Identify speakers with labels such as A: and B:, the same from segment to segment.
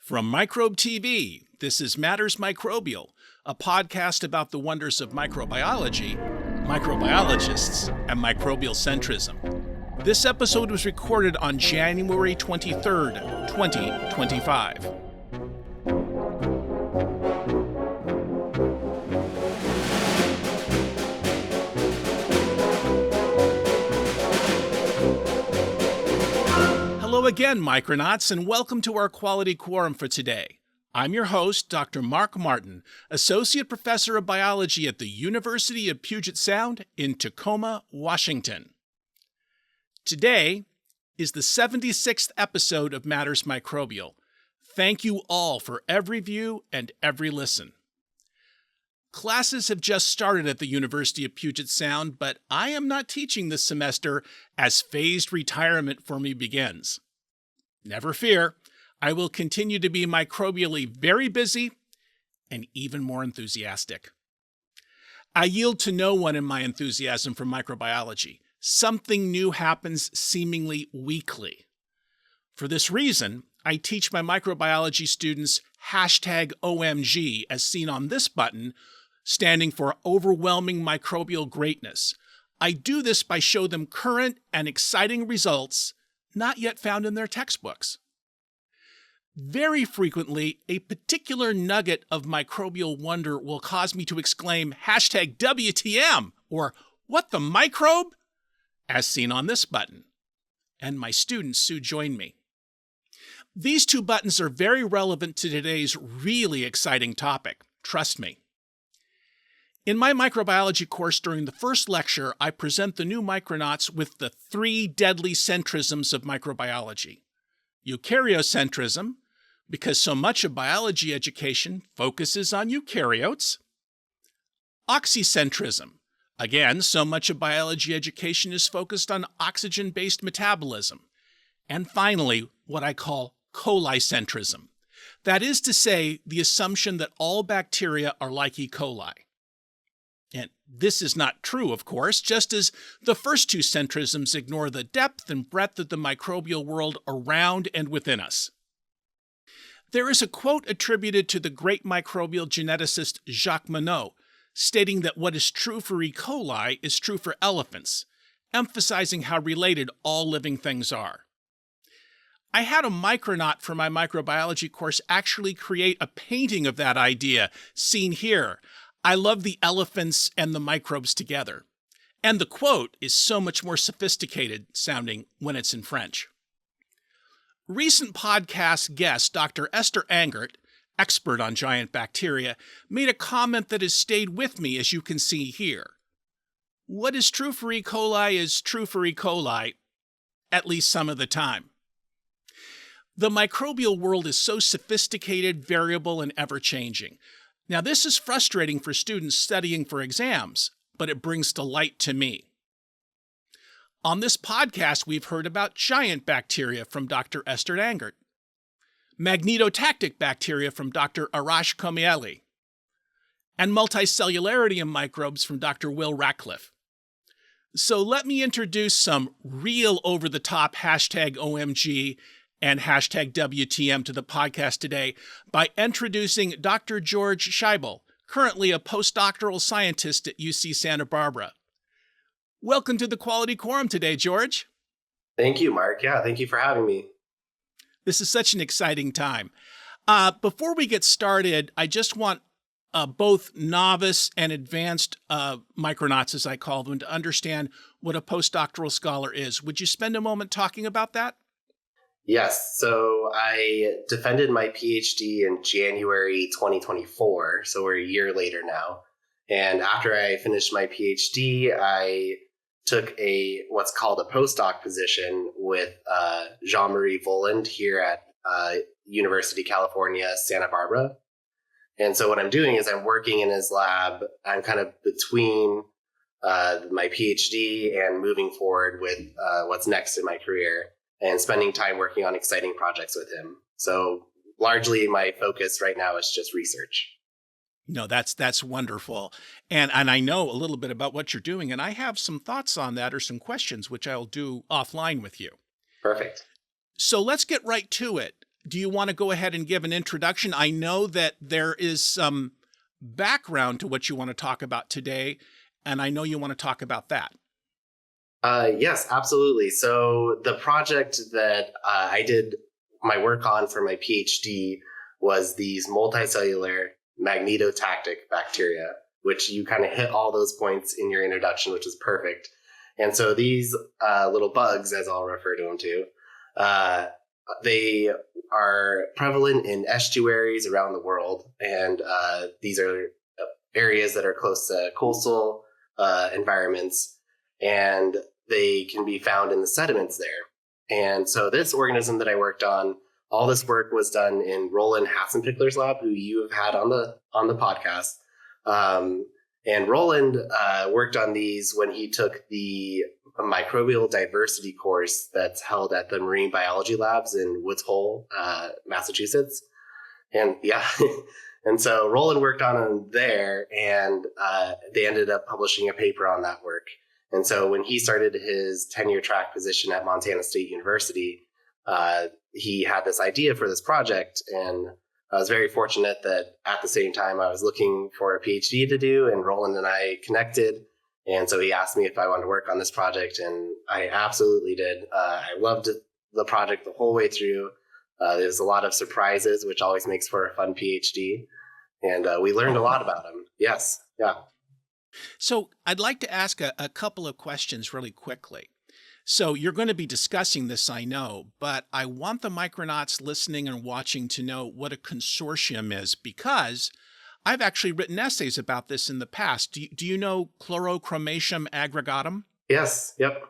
A: From Microbe TV, this is Matters Microbial, a podcast about the wonders of microbiology, microbiologists, and microbial centrism. This episode was recorded on January 23rd, 2025. Hello again, Micronauts, and welcome to our Quality Quorum for today. I'm your host, Dr. Mark Martin, Associate Professor of Biology at the University of Puget Sound in Tacoma, Washington. Today is the 76th episode of Matters Microbial. Thank you all for every view and every listen. Classes have just started at the University of Puget Sound, but I am not teaching this semester as phased retirement for me begins. Never fear, I will continue to be microbially very busy and even more enthusiastic. I yield to no one in my enthusiasm for microbiology. Something new happens seemingly weekly. For this reason, I teach my microbiology students #OMG as seen on this button, standing for Overwhelming Microbial Greatness. I do this by showing them current and exciting results not yet found in their textbooks. Very frequently, a particular nugget of microbial wonder will cause me to exclaim #WTM or "What the microbe?" as seen on this button. And my students soon join me. These two buttons are very relevant to today's really exciting topic. Trust me. In my microbiology course during the first lecture, I present the new Micronauts with the 3 deadly centrisms of microbiology. Eukaryocentrism, because so much of biology education focuses on eukaryotes. Oxycentrism, again, so much of biology education is focused on oxygen-based metabolism. And finally, what I call colicentrism. That is to say, the assumption that all bacteria are like E. coli. And this is not true, of course, just as the first 2 centrisms ignore the depth and breadth of the microbial world around and within us. There is a quote attributed to the great microbial geneticist Jacques Monod, stating that what is true for E. coli is true for elephants, emphasizing how related all living things are. I had a Micronaut for my microbiology course actually create a painting of that idea, seen here. I love the elephants and the microbes together. And the quote is so much more sophisticated sounding when it's in French. Recent podcast guest Dr. Esther Angert, expert on giant bacteria, made a comment that has stayed with me, as you can see here. What is true for E. coli is true for E. coli, at least some of the time. The microbial world is so sophisticated, variable, and ever-changing. Now, this is frustrating for students studying for exams, but it brings delight to me. On this podcast, we've heard about giant bacteria from Dr. Esther Angert, magnetotactic bacteria from Dr. Arash Komieli, and multicellularity in microbes from Dr. Will Ratcliffe. So let me introduce some real over-the-top #OMG and #WTM to the podcast today by introducing Dr. George Schaible, currently a postdoctoral scientist at UC Santa Barbara. Welcome to the Quality Quorum today, George.
B: Thank you, Mark. Yeah, thank you for having me.
A: This is such an exciting time. Before we get started, I just want both novice and advanced Micronauts, as I call them, to understand what a postdoctoral scholar is. Would you spend a moment talking about that?
B: Yes, so I defended my PhD in January 2024, so we're a year later now. And after I finished my PhD, I took what's called a postdoc position with Jean-Marie Voland here at University of California, Santa Barbara. And so what I'm doing is I'm working in his lab. I'm kind of between my PhD and moving forward with what's next in my career, and spending time working on exciting projects with him. So largely my focus right now is just research.
A: No, that's wonderful. And I know a little bit about what you're doing, and I have some thoughts on that or some questions, which I'll do offline with you.
B: Perfect.
A: So let's get right to it. do you want to go ahead and give an introduction? I know that there is some background to what you want to talk about today, and I know you want to talk about that.
B: Yes, absolutely. So the project that I did my work on for my PhD was these multicellular magnetotactic bacteria, which you kind of hit all those points in your introduction, which is perfect. And so these little bugs, as I'll refer to them to, they are prevalent in estuaries around the world. And these are areas that are close to coastal environments, and they can be found in the sediments there. And so this organism that I worked on, all this work was done in Roland Hassenpickler's lab, who you have had on the podcast. And Roland worked on these when he took the microbial diversity course that's held at the marine biology labs in Woods Hole, Massachusetts. And yeah, and so Roland worked on them there, and they ended up publishing a paper on that work. And so when he started his tenure track position at Montana State University, he had this idea for this project. And I was very fortunate that at the same time I was looking for a PhD to do, and Roland and I connected. And so he asked me if I wanted to work on this project, and I absolutely did. I loved the project the whole way through. There's a lot of surprises, which always makes for a fun PhD. And we learned a lot about him. Yes. Yeah.
A: So I'd like to ask a couple of questions really quickly. So you're going to be discussing this, I know, but I want the Micronauts listening and watching to know what a consortium is, because I've actually written essays about this in the past. Do you know Chlorochromatum aggregatum?
B: Yes. Yep.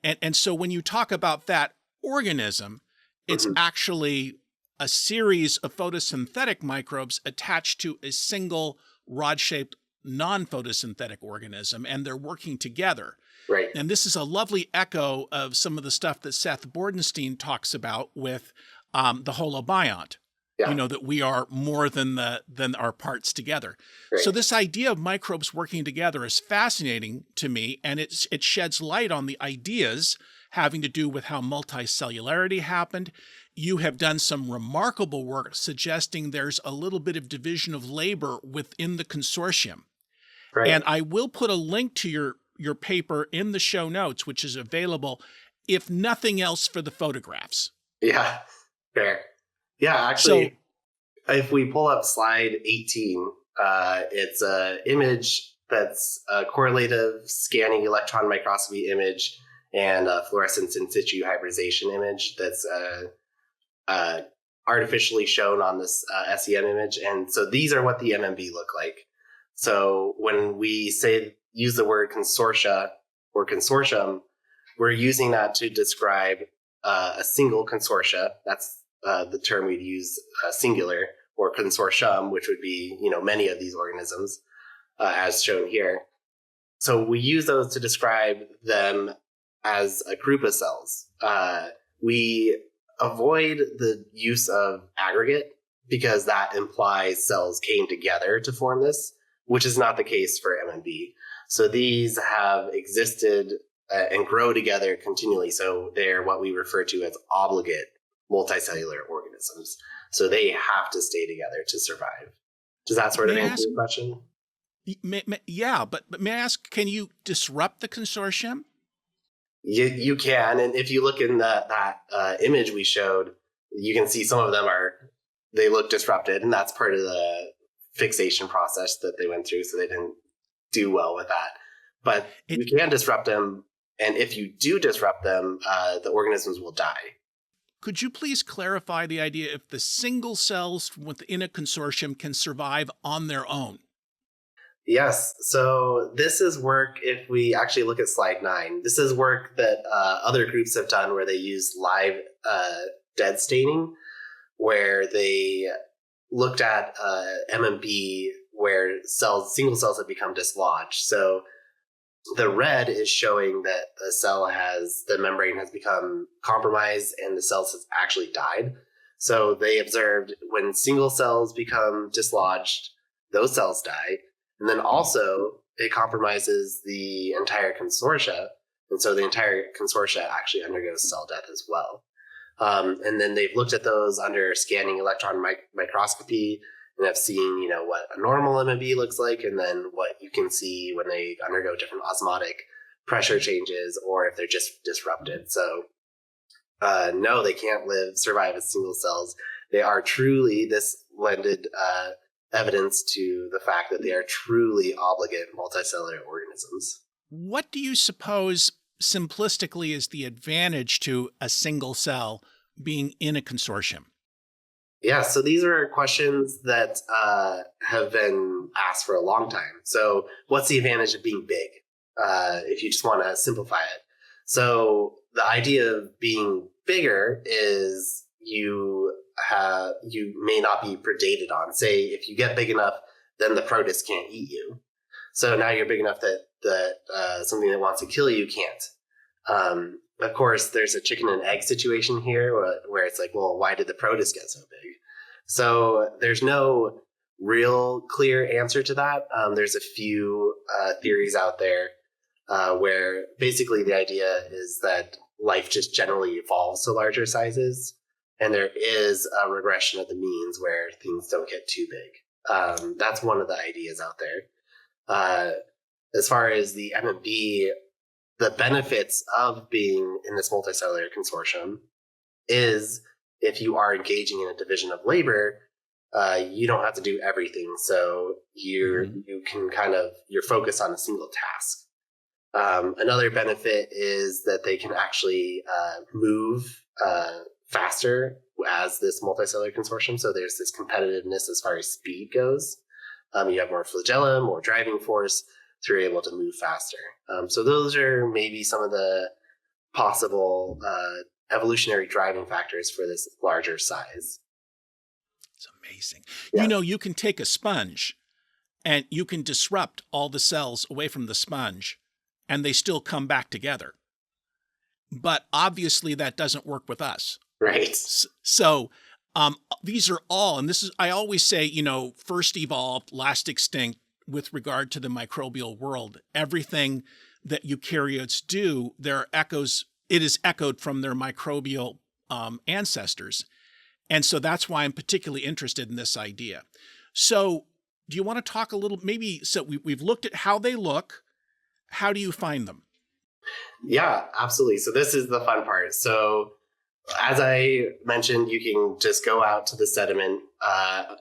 A: And so when you talk about that organism, it's actually a series of photosynthetic microbes attached to a single rod-shaped non-photosynthetic organism, and they're working together.
B: Right. And
A: this is a lovely echo of some of the stuff that Seth Bordenstein talks about with the holobiont. Yeah. You know, that we are more than our parts together. Right. So this idea of microbes working together is fascinating to me, and it sheds light on the ideas having to do with how multicellularity happened. You have done some remarkable work suggesting there's a little bit of division of labor within the consortium. Right. And I will put a link to your paper in the show notes, which is available, if nothing else, for the photographs.
B: Yeah, fair. Yeah, actually, so, if we pull up slide 18, it's an image that's a correlative scanning electron microscopy image and a fluorescence in situ hybridization image that's artificially shown on this SEM image. And so these are what the MMB look like. So when we use the word consortia or consortium, we're using that to describe a single consortia. That's the term we'd use, singular, or consortium, which would be, many of these organisms, as shown here. So we use those to describe them as a group of cells. We avoid the use of aggregate because that implies cells came together to form this, which is not the case for MMB. So these have existed and grow together continually. So they're what we refer to as obligate multicellular organisms. So they have to stay together to survive. Does that sort of answer your question?
A: Yeah, but may I ask, can you disrupt the consortium?
B: You can. And if you look in that image we showed, you can see some of them they look disrupted. And that's part of the fixation process that they went through. So they didn't do well with that. But you can disrupt them. And if you do disrupt them, the organisms will die.
A: Could you please clarify the idea if the single cells within a consortium can survive on their own?
B: Yes. So this is work, if we actually look at slide 9, this is work that other groups have done where they use live dead staining, where they looked at MMB where single cells have become dislodged. So the red is showing that the membrane has become compromised and the cells has actually died. So they observed when single cells become dislodged, those cells die. And then also it compromises the entire consortia. And so the entire consortia actually undergoes cell death as well. And then they've looked at those under scanning electron microscopy and have seen, what a normal MMB looks like, and then what you can see when they undergo different osmotic pressure changes or if they're just disrupted. So no, they can't survive as single cells. They are truly, this lended evidence to the fact that they are truly obligate multicellular organisms.
A: What do you suppose simplistically is the advantage to a single cell being in a consortium?
B: Yeah, so these are questions that have been asked for a long time. So what's the advantage of being big, if you just want to simplify it? So the idea of being bigger is you may not be predated on. Say, if you get big enough, then the protist can't eat you. So now you're big enough that something that wants to kill you can't. Of course, there's a chicken and egg situation here where it's like, well, why did the protist get so big? So there's no real clear answer to that. There's a few theories out there where basically the idea is that life just generally evolves to larger sizes, and there is a regression of the means where things don't get too big. That's one of the ideas out there. As far as the MMB, the benefits of being in this multicellular consortium is if you are engaging in a division of labor, you don't have to do everything. So you can you're focused on a single task. Another benefit is that they can actually move faster as this multicellular consortium. So there's this competitiveness as far as speed goes. You have more flagellum, more driving force, so you're able to move faster. So those are maybe some of the possible evolutionary driving factors for this larger size.
A: It's amazing.
B: Yeah.
A: You can take a sponge and you can disrupt all the cells away from the sponge and they still come back together. But obviously that doesn't work with us.
B: Right.
A: So these are all, and this is, I always say, first evolved, last extinct with regard to the microbial world. Everything that eukaryotes do, there are echoes, it is echoed from their microbial ancestors. And so that's why I'm particularly interested in this idea. So do you want to talk a little, so we've looked at how they look. How do you find them?
B: Yeah, absolutely. So this is the fun part. So as I mentioned, you can just go out to the sediment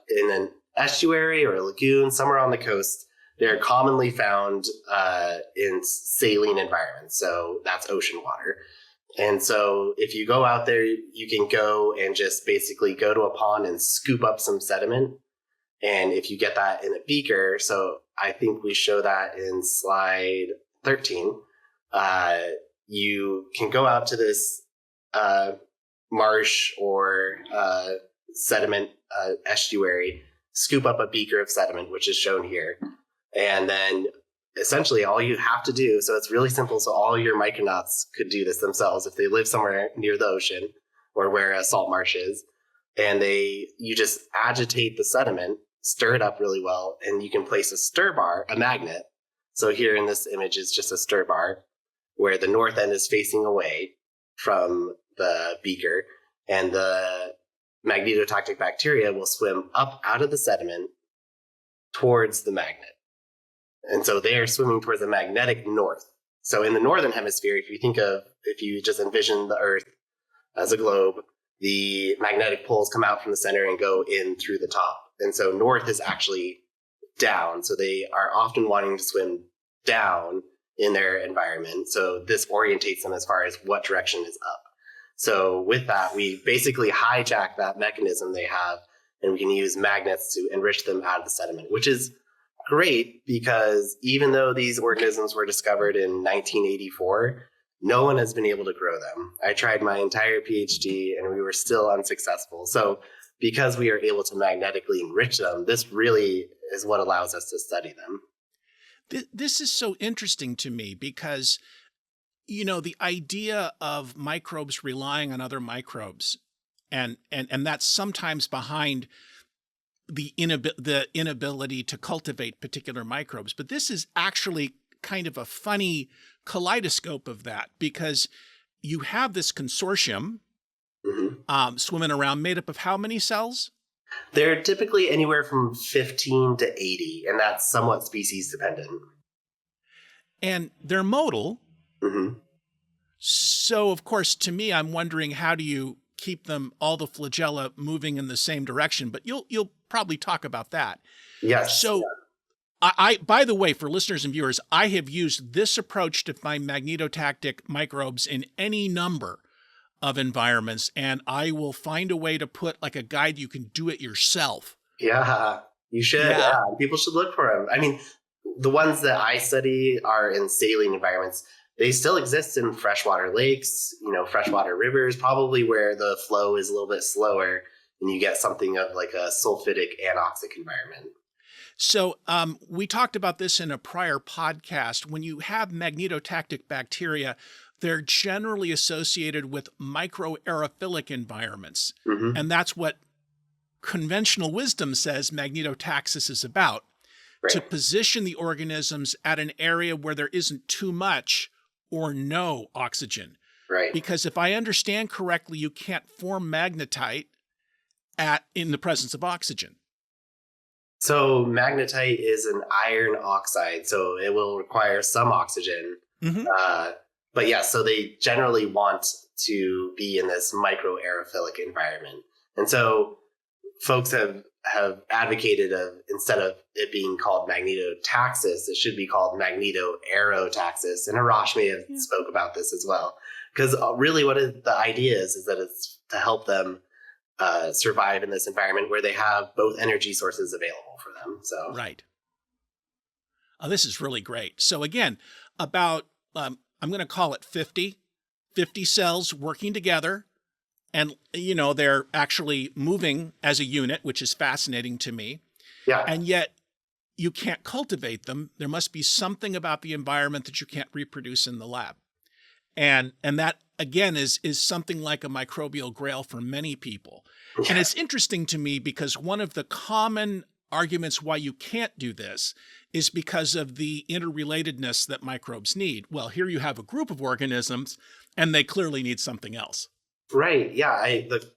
B: in an estuary or a lagoon somewhere on the coast. They're commonly found in saline environments. So that's ocean water. And so if you go out there, you can go and just basically go to a pond and scoop up some sediment. And if you get that in a beaker, so I think we show that in slide 13, you can go out to this marsh or sediment estuary, scoop up a beaker of sediment, which is shown here. And then essentially all you have to do, so it's really simple, so all your micronauts could do this themselves if they live somewhere near the ocean or where a salt marsh is, and you just agitate the sediment, stir it up really well, and you can place a stir bar, a magnet. So here in this image is just a stir bar where the north end is facing away from the beaker, and the magnetotactic bacteria will swim up out of the sediment towards the magnet. And so they are swimming towards the magnetic north. So in the northern hemisphere, if you just envision the Earth as a globe, the magnetic poles come out from the center and go in through the top. And so north is actually down. So they are often wanting to swim down in their environment. So this orientates them as far as what direction is up. So with that, we basically hijack that mechanism they have, and we can use magnets to enrich them out of the sediment, which is great because even though these organisms were discovered in 1984, no one has been able to grow them. I tried my entire PhD and we were still unsuccessful. So because we are able to magnetically enrich them, this really is what allows us to study them.
A: This is so interesting to me because, the idea of microbes relying on other microbes, and that's sometimes behind the inability to cultivate particular microbes. But this is actually kind of a funny kaleidoscope of that, because you have this consortium swimming around, made up of how many cells?
B: They're typically anywhere from 15 to 80, and that's somewhat species dependent.
A: And they're modal.
B: hmm
A: So, of course, to me, I'm wondering, how do you keep them, all the flagella, moving in the same direction? But you'll probably talk about that.
B: Yes.
A: So, by the way, for listeners and viewers, I have used this approach to find magnetotactic microbes in any number of environments, and I will find a way to put like a guide you can do it yourself.
B: Yeah, you should. Yeah. People should look for them. I mean, the ones that I study are in saline environments. They still exist in freshwater lakes, freshwater rivers, probably where the flow is a little bit slower and you get something of like a sulfidic anoxic environment.
A: So we talked about this in a prior podcast. When you have magnetotactic bacteria, they're generally associated with microaerophilic environments. And that's what conventional wisdom says magnetotaxis is about, to position the organisms at an area where there isn't too much or no oxygen. Because if I understand correctly, you can't form magnetite in the presence of oxygen.
B: So magnetite is an iron oxide, so it will require some oxygen. But yeah, so they generally want to be in this microaerophilic environment. And so folks have advocated of, instead of it being called magnetotaxis, it should be called magnetoaerotaxis. And Arash may have spoke about this as well. Because really what the idea is that it's to help them survive in this environment where they have both energy sources available for them. So
A: Right. Oh, this is really great. So again, about, I'm going to call it 50 cells working together. And, they're actually moving as a unit, which is fascinating to me.
B: Yeah.
A: And yet you can't cultivate them. There must be something about the environment that you can't reproduce in the lab. And that, again, is something like a microbial grail for many people. And it's interesting to me because one of the common arguments why you can't do this is because of the interrelatedness that microbes need. Well, here you have a group of organisms, and they clearly need something else.
B: Right. Yeah. The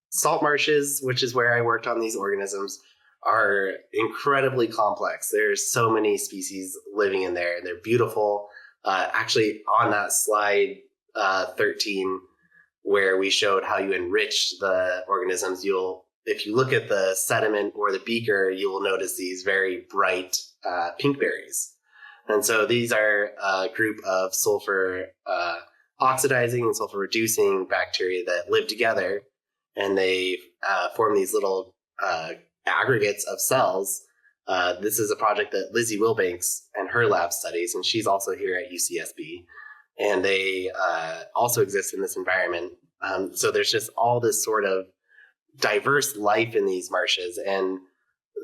B: salt marshes, which is where I worked on these organisms, are incredibly complex. There's so many species living in there, and they're beautiful. Actually, on that slide 13, where we showed how you enrich the organisms, if you look at the sediment or the beaker, you will notice these very bright pink berries. And so these are a group of sulfur oxidizing and sulfur reducing bacteria that live together, and they form these little aggregates of cells. This is a project that Lizzie Wilbanks and her lab studies, and she's also here at UCSB. And they also exist in this environment. So there's just all this sort of diverse life in these marshes, and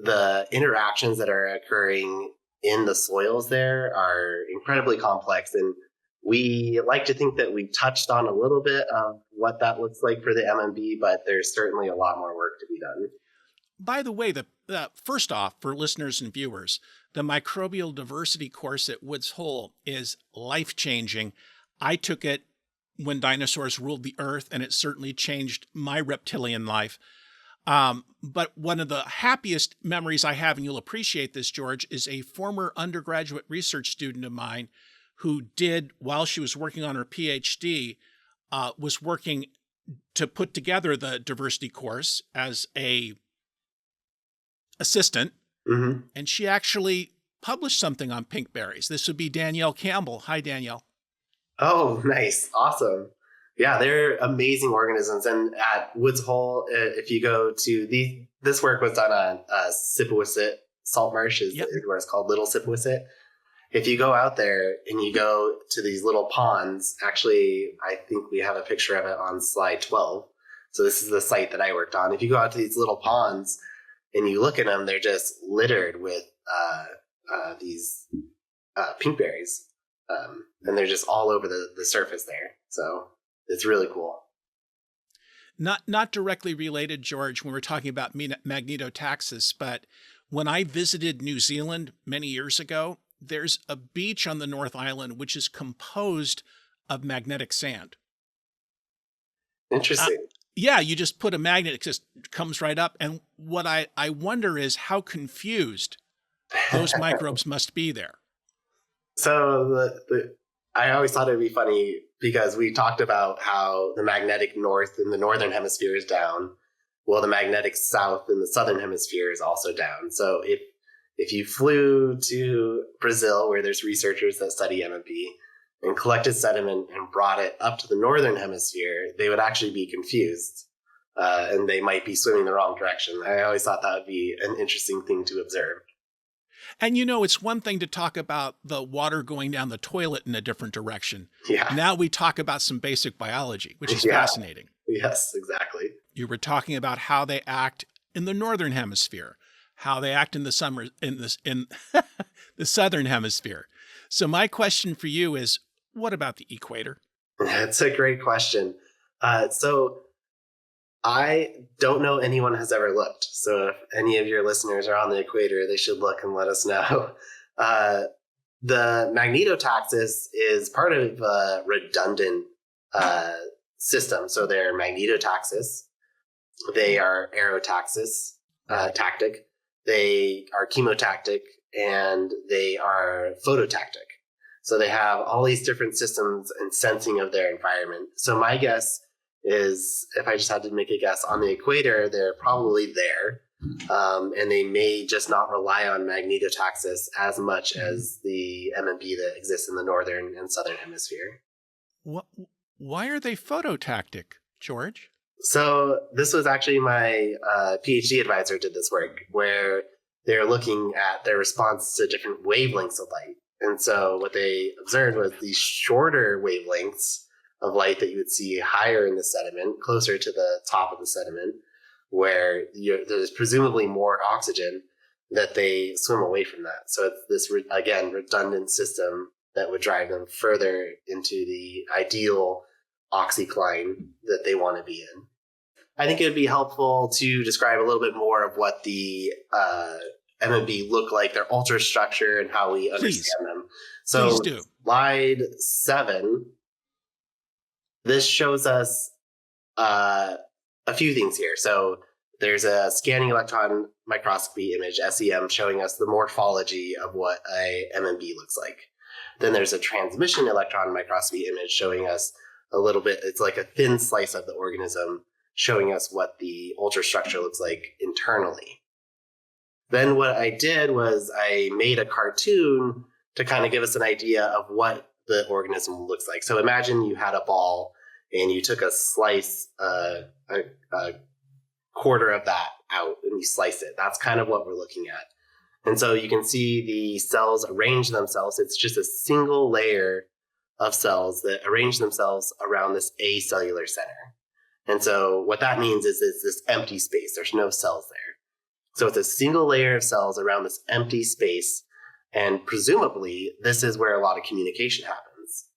B: the interactions that are occurring in the soils there are incredibly complex. And we like to think that we've touched on a little bit of what that looks like for the MMB, but there's certainly a lot more work to be done.
A: By the way, first off, for listeners and viewers, the microbial diversity course at Woods Hole is life-changing. I took it when dinosaurs ruled the earth, and it certainly changed my reptilian life. But one of the happiest memories I have, and you'll appreciate this, George, is a former undergraduate research student of mine who did, while she was working on her PhD, was working to put together the diversity course as a assistant. And she actually published something on pink berries. This would be Danielle Campbell. Hi, Danielle.
B: Oh, nice. Awesome. Yeah, they're amazing organisms. And at Woods Hole, if you go to this work was done on Sipawasset salt marsh, is where it's called Little Sipawasset. If you go out there and you go to these little ponds, actually, I think we have a picture of it on slide 12. So this is the site that I worked on. If you go out to these little ponds and you look at them, they're just littered with these pink berries. And they're just all over the surface there. So it's really cool.
A: Not directly related, George, when we're talking about magnetotaxis, but when I visited New Zealand many years ago, there's a beach on the North Island which is composed of magnetic sand.
B: Interesting.
A: Yeah, you just put a magnet, it just comes right up. And what I wonder is how confused those microbes must be there.
B: So I always thought it'd be funny because we talked about how the magnetic north in the northern hemisphere is down. Well, the magnetic south in the southern hemisphere is also down. So if you flew to Brazil, where there's researchers that study MMP, and collected sediment and brought it up to the northern hemisphere, they would actually be confused. And they might be swimming the wrong direction. I always thought that would be an interesting thing to observe.
A: And it's one thing to talk about the water going down the toilet in a different direction.
B: Yeah.
A: Now we talk about some basic biology, which is fascinating.
B: Yes, exactly.
A: You were talking about how they act in the northern hemisphere, how they act in the summer in the southern hemisphere. So my question for you is, what about the equator?
B: That's a great question. So I don't know anyone has ever looked. So if any of your listeners are on the equator, they should look and let us know. The magnetotaxis is part of a redundant system. So they're magnetotaxis, they are aerotaxis, tactic, they are chemotactic, and they are phototactic. So they have all these different systems and sensing of their environment. So my guess is, if I just had to make a guess, on the equator, they're probably there. And they may just not rely on magnetotaxis as much as the MMP that exists in the northern and southern hemisphere.
A: Why are they phototactic, George?
B: So this was actually my PhD advisor did this work, where they're looking at their response to different wavelengths of light. And so what they observed was these shorter wavelengths of light that you would see higher in the sediment, closer to the top of the sediment, where there's presumably more oxygen, that they swim away from that. So it's this, again, redundant system that would drive them further into the ideal oxycline that they want to be in. I think it would be helpful to describe a little bit more of what the MMP look like, their ultrastructure, and how we understand them. So
A: Please do.
B: Slide 7, this shows us a few things here. So there's a scanning electron microscopy image, SEM, showing us the morphology of what a MMP looks like. Then there's a transmission electron microscopy image showing us a little bit, it's like a thin slice of the organism, showing us what the ultrastructure looks like internally. Then what I did was I made a cartoon to kind of give us an idea of what the organism looks like. So imagine you had a ball and you took a slice, a quarter of that out, and you slice it. That's kind of what we're looking at. And so you can see the cells arrange themselves. It's just a single layer of cells that arrange themselves around this acellular center. And so what that means is it's this empty space. There's no cells there. So it's a single layer of cells around this empty space. And presumably, this is where a lot of communication happens.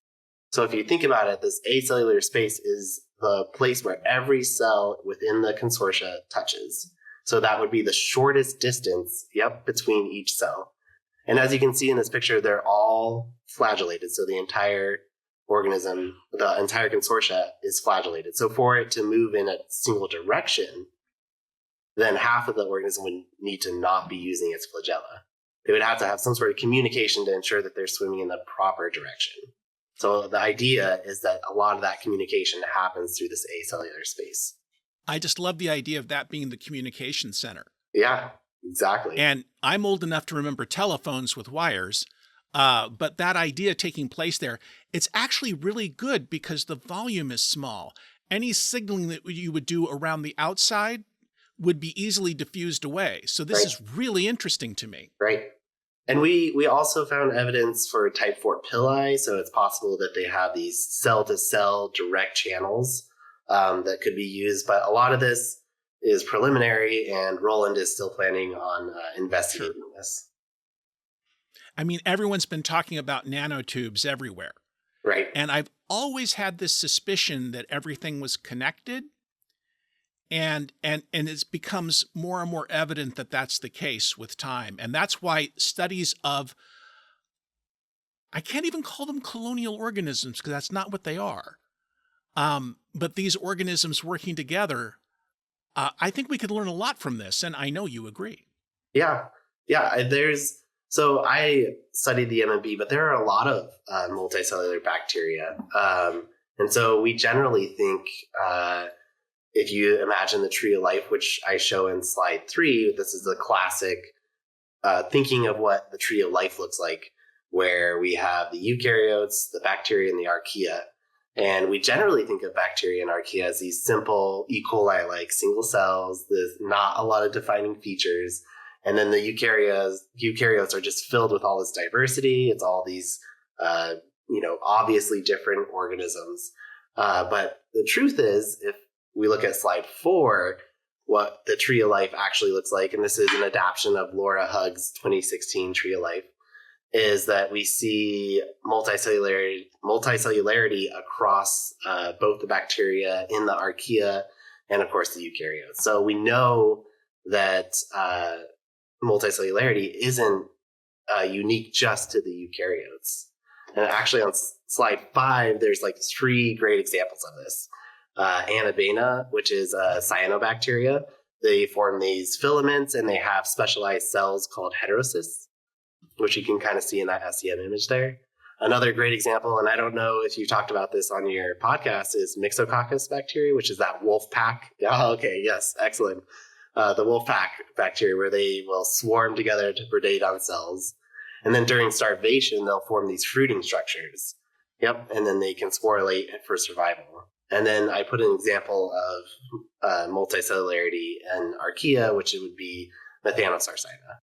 B: So if you think about it, this acellular space is the place where every cell within the consortia touches. So that would be the shortest distance, between each cell. And as you can see in this picture, they're all flagellated. So the entire organism, the entire consortia is flagellated. So for it to move in a single direction, then half of the organism would need to not be using its flagella. They would have to have some sort of communication to ensure that they're swimming in the proper direction. So the idea is that a lot of that communication happens through this acellular space.
A: I just love the idea of that being the communication center.
B: Yeah, exactly.
A: And I'm old enough to remember telephones with wires, but that idea taking place there, it's actually really good because the volume is small. Any signaling that you would do around the outside would be easily diffused away. So this is really interesting to me.
B: Right. And we also found evidence for type 4 pili. So it's possible that they have these cell-to-cell direct channels that could be used. But a lot of this is preliminary, and Roland is still planning on investigating this.
A: I mean, everyone's been talking about nanotubes everywhere.
B: Right.
A: And I've always had this suspicion that everything was connected. And it becomes more and more evident that that's the case with time. And that's why studies of, I can't even call them colonial organisms because that's not what they are. But these organisms working together, I think we could learn a lot from this, and I know you agree.
B: Yeah. Yeah. So I studied the MMB, but there are a lot of multicellular bacteria. And so we generally think, if you imagine the tree of life, which I show in slide 3, this is the classic thinking of what the tree of life looks like, where we have the eukaryotes, the bacteria, and the archaea. And we generally think of bacteria and archaea as these simple E. coli-like single cells. There's not a lot of defining features. And then the eukaryotes are just filled with all this diversity. It's all these, obviously different organisms. But the truth is, if we look at slide 4, what the tree of life actually looks like, and this is an adaptation of Laura Hugg's 2016 Tree of Life, is that we see multicellularity across both the bacteria in the archaea and, of course, the eukaryotes. So we know that multicellularity isn't unique just to the eukaryotes. And actually on slide 5, there's like 3 great examples of this. Anabaena, which is a cyanobacteria. They form these filaments and they have specialized cells called heterocysts, which you can kind of see in that SEM image there. Another great example, and I don't know if you talked about this on your podcast, is Myxococcus bacteria, which is that wolf pack. Oh, okay, yes, excellent. The wolf pack bacteria, where they will swarm together to predate on cells. And then during starvation, they'll form these fruiting structures. Yep, and then they can sporulate for survival. And then I put an example of multicellularity and archaea, which it would be Methanosarcina.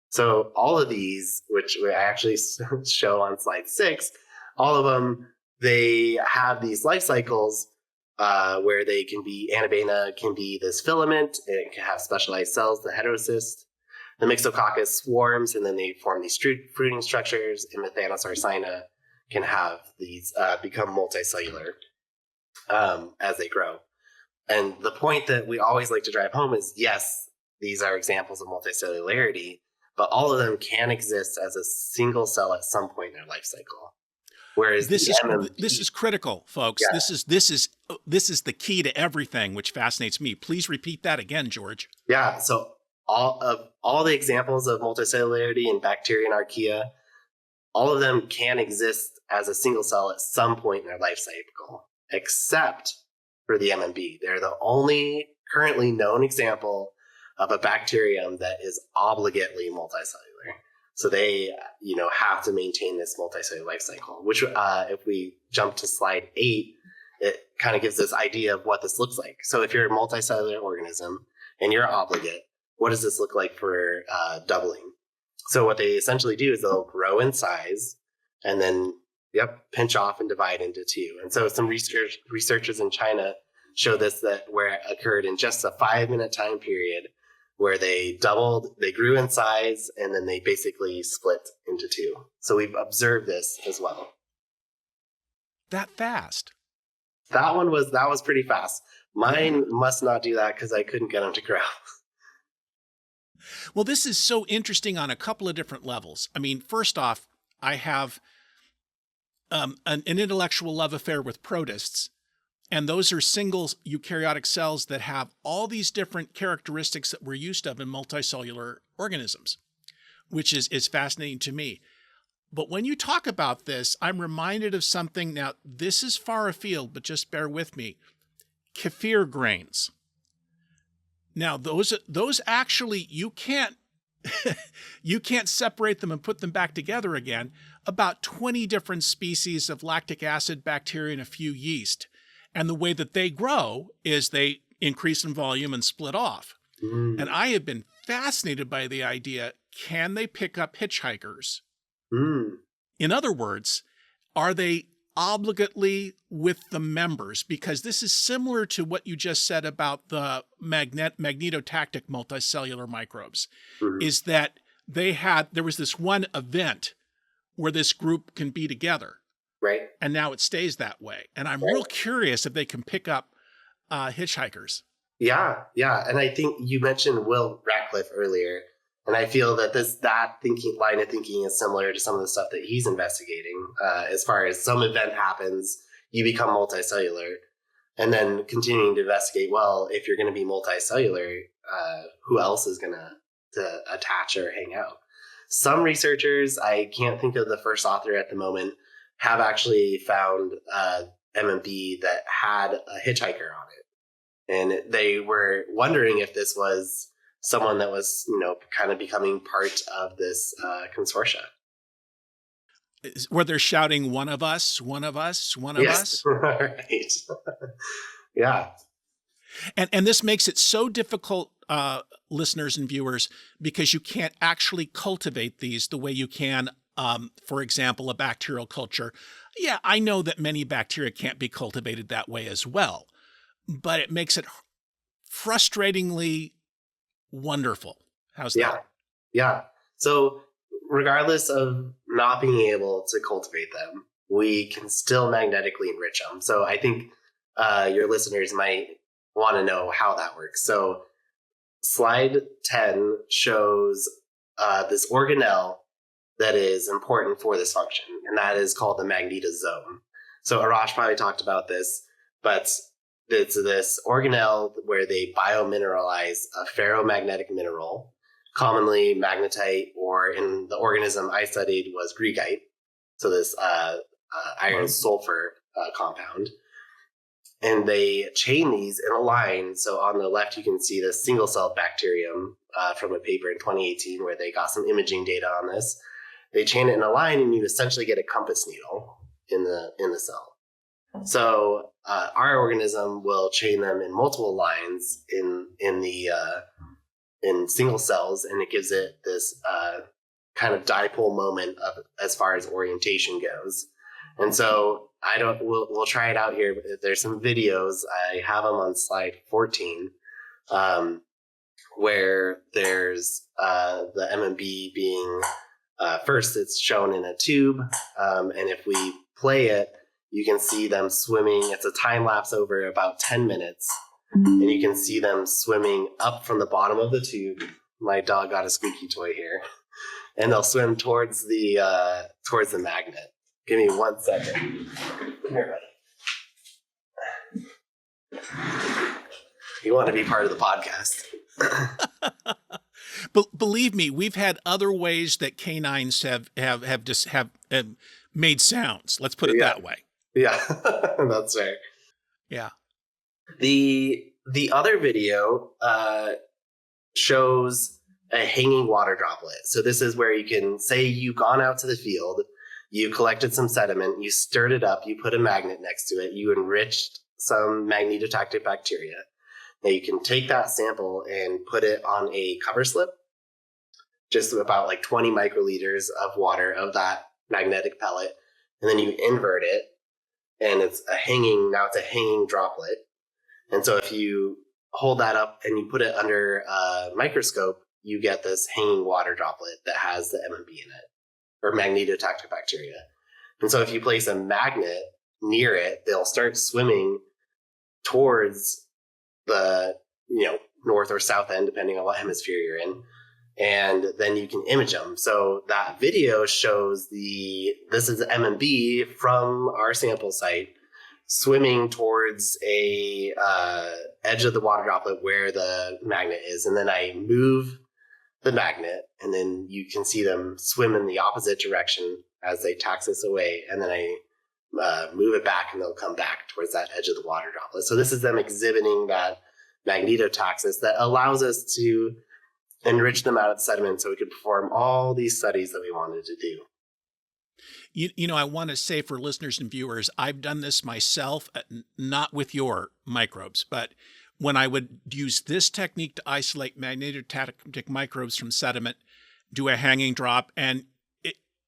B: So all of these, which I actually show on slide 6, all of them, they have these life cycles where they can be, Anabaena can be this filament, and it can have specialized cells, the heterocyst. The Myxococcus swarms, and then they form these fruiting structures, and Methanosarcina can have these become multicellular as they grow. And the point that we always like to drive home is, yes, these are examples of multicellularity, but all of them can exist as a single cell at some point in their life cycle. Whereas
A: this is critical, folks. Yeah. This is the key to everything, which fascinates me. Please repeat that again, George.
B: Yeah. So all the examples of multicellularity in bacteria and archaea, all of them can exist as a single cell at some point in their life cycle, except for the MMB. They're the only currently known example of a bacterium that is obligately multicellular. So they, have to maintain this multicellular life cycle, which if we jump to slide 8, it kind of gives this idea of what this looks like. So if you're a multicellular organism and you're obligate, what does this look like for doubling? So what they essentially do is they'll grow in size and then, pinch off and divide into 2. And so some researchers in China show this, that where it occurred in just a 5-minute time period, where they grew in size, and then they basically split into 2. So we've observed this as well.
A: That fast?
B: That was pretty fast. Mine must not do that because I couldn't get them to grow.
A: Well, this is so interesting on a couple of different levels. I mean, first off, I have an intellectual love affair with protists. And those are single eukaryotic cells that have all these different characteristics that we're used to in multicellular organisms, which is fascinating to me. But when you talk about this, I'm reminded of something. Now, this is far afield, but just bear with me. Kefir grains. Now, those actually, you can't separate them and put them back together again. About 20 different species of lactic acid bacteria and a few yeast. And the way that they grow is they increase in volume and split off. Mm. And I have been fascinated by the idea, can they pick up hitchhikers? Mm. In other words, are they obligately with the members? Because this is similar to what you just said about the magnetotactic multicellular microbes, is that there was this one event where this group can be together.
B: Right.
A: And now it stays that way. And I'm real curious if they can pick up hitchhikers.
B: Yeah. And I think you mentioned Will Ratcliffe earlier. And I feel that line of thinking is similar to some of the stuff that he's investigating. As far as some event happens, you become multicellular. And then continuing to investigate, well, if you're going to be multicellular, who else is going to attach or hang out? Some researchers, I can't think of the first author at the moment, have actually found MMP that had a hitchhiker on it. And they were wondering if this was someone that was, kind of becoming part of this consortia.
A: Where they're shouting, "One of us, one of us, one of us."
B: Right. Yeah.
A: And this makes it so difficult, listeners and viewers, because you can't actually cultivate these the way you can, for example, a bacterial culture. Yeah, I know that many bacteria can't be cultivated that way as well, but it makes it frustratingly wonderful. How's that?
B: Yeah. So regardless of not being able to cultivate them, we can still magnetically enrich them. So I think your listeners might want to know how that works. So slide 10 shows this organelle that is important for this function, and that is called the magnetosome. So Arash probably talked about this, but it's this organelle where they biomineralize a ferromagnetic mineral, commonly magnetite, or in the organism I studied was greigite. So this iron sulfur compound. And they chain these in a line. So on the left, you can see the single-celled bacterium from a paper in 2018 where they got some imaging data on this. They chain it in a line, and you essentially get a compass needle in the cell. So our organism will chain them in multiple lines in single cells, and it gives it this kind of dipole moment as far as orientation goes. And so we'll try it out here. There's some videos. I have them on slide 14, where there's the MMB being, first it's shown in a tube. And if we play it, you can see them swimming. It's a time lapse over about 10 minutes. And you can see them swimming up from the bottom of the tube. My dog got a squeaky toy here. And they'll swim towards the magnet. Give me 1 second. Here, buddy. You want to be part of the podcast.
A: But believe me, we've had other ways that canines have made sounds. Let's put it that way.
B: Yeah, that's right.
A: Yeah.
B: The other video shows a hanging water droplet. So this is where you can say you've gone out to the field, you collected some sediment, you stirred it up, you put a magnet next to it, you enriched some magnetotactic bacteria. Now you can take that sample and put it on a cover slip, just about like 20 microliters of water of that magnetic pellet, and then you invert it, and it's a hanging droplet. And so if you hold that up and you put it under a microscope, you get this hanging water droplet that has the MMB in it, or magnetotactic bacteria. And so if you place a magnet near it, they'll start swimming towards the north or south end, depending on what hemisphere you're in. And then you can image them. So that video shows this is MMB from our sample site swimming towards a edge of the water droplet where the magnet is. And then I move the magnet, and then you can see them swim in the opposite direction as they taxis away. And then I move it back, and they'll come back towards that edge of the water droplet. So this is them exhibiting that magnetotaxis that allows us to enrich them out of the sediment so we could perform all these studies that we wanted to do.
A: I want to say for listeners and viewers, I've done this myself, not with your microbes, but when I would use this technique to isolate magnetotactic microbes from sediment, do a hanging drop, and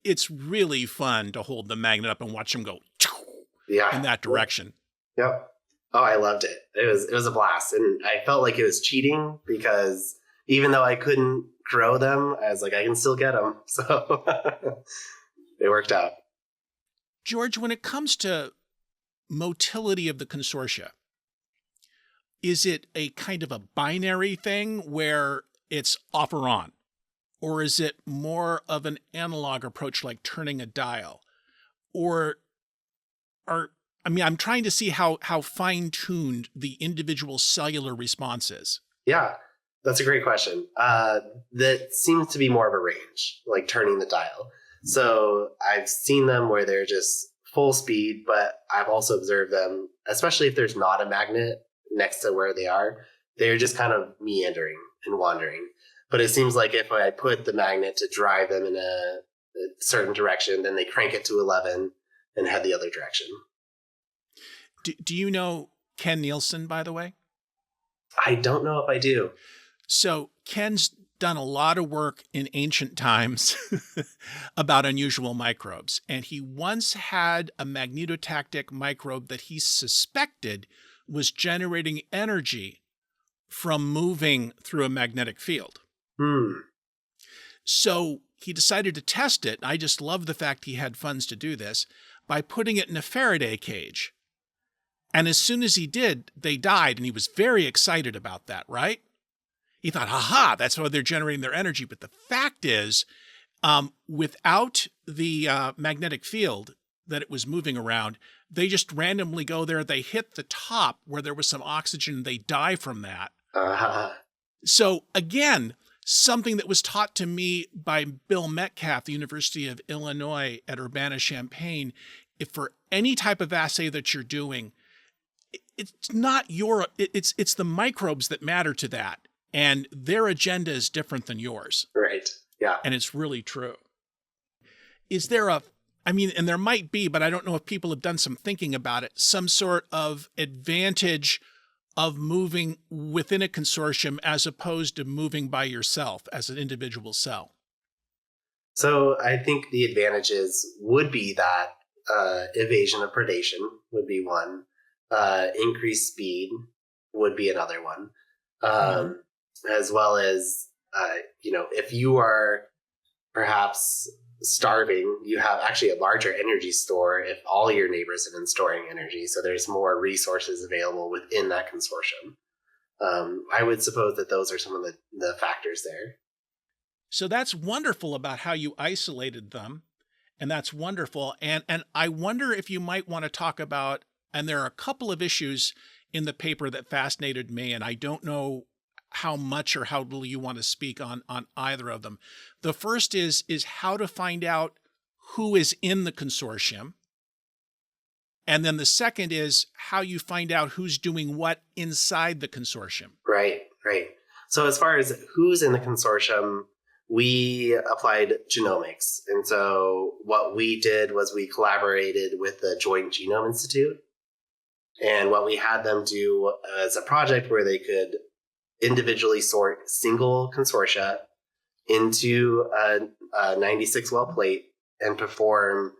A: it's really fun to hold the magnet up and watch them go in that direction.
B: Yep. Oh, I loved it. It was a blast. And I felt like it was cheating because even though I couldn't grow them, I was like, I can still get them. So it worked out.
A: George, when it comes to motility of the consortia, is it a kind of a binary thing where it's off or on? Or is it more of an analog approach like turning a dial? Or are I mean, I'm trying to see how fine-tuned the individual cellular response is.
B: Yeah, that's a great question. That seems to be more of a range, like turning the dial. So I've seen them where they're just full speed, but I've also observed them, especially if there's not a magnet next to where they are, they're just kind of meandering and wandering. But it seems like if I put the magnet to drive them in a certain direction, then they crank it to 11 and head the other direction.
A: Do you know Ken Nielsen, by the way?
B: I don't know if I do.
A: So Ken's done a lot of work in ancient times about unusual microbes. And he once had a magnetotactic microbe that he suspected was generating energy from moving through a magnetic field. So he decided to test it. I just love the fact he had funds to do this by putting it in a Faraday cage. And as soon as he did, they died. And he was very excited about that, right? He thought, aha, that's how they're generating their energy. But the fact is, without the magnetic field that it was moving around, they just randomly go there. They hit the top where there was some oxygen. They die from that. So again, something that was taught to me by Bill Metcalf, the University of Illinois at Urbana-Champaign, if for any type of assay that you're doing, it's not it's the microbes that matter to that. And their agenda is different than yours.
B: Right. Yeah.
A: And it's really true. Is there and there might be, but I don't know if people have done some thinking about it, some sort of advantage of moving within a consortium as opposed to moving by yourself as an individual cell?
B: So I think the advantages would be that evasion of predation would be one. Increased speed would be another one. As well as, if you are perhaps starving, you have actually a larger energy store if all your neighbors have been storing energy. So there's more resources available within that consortium. I would suppose that those are some of the factors there.
A: So that's wonderful about how you isolated them. And that's wonderful. And I wonder if you might want to talk about, and there are a couple of issues in the paper that fascinated me, and I don't know how much or how little you want to speak on either of them. The first is how to find out who is in the consortium. And then the second is how you find out who's doing what inside the consortium.
B: Right. So as far as who's in the consortium, we applied genomics. And so what we did was we collaborated with the Joint Genome Institute. And what we had them do as a project where they could individually sort single consortia into a 96 well plate and perform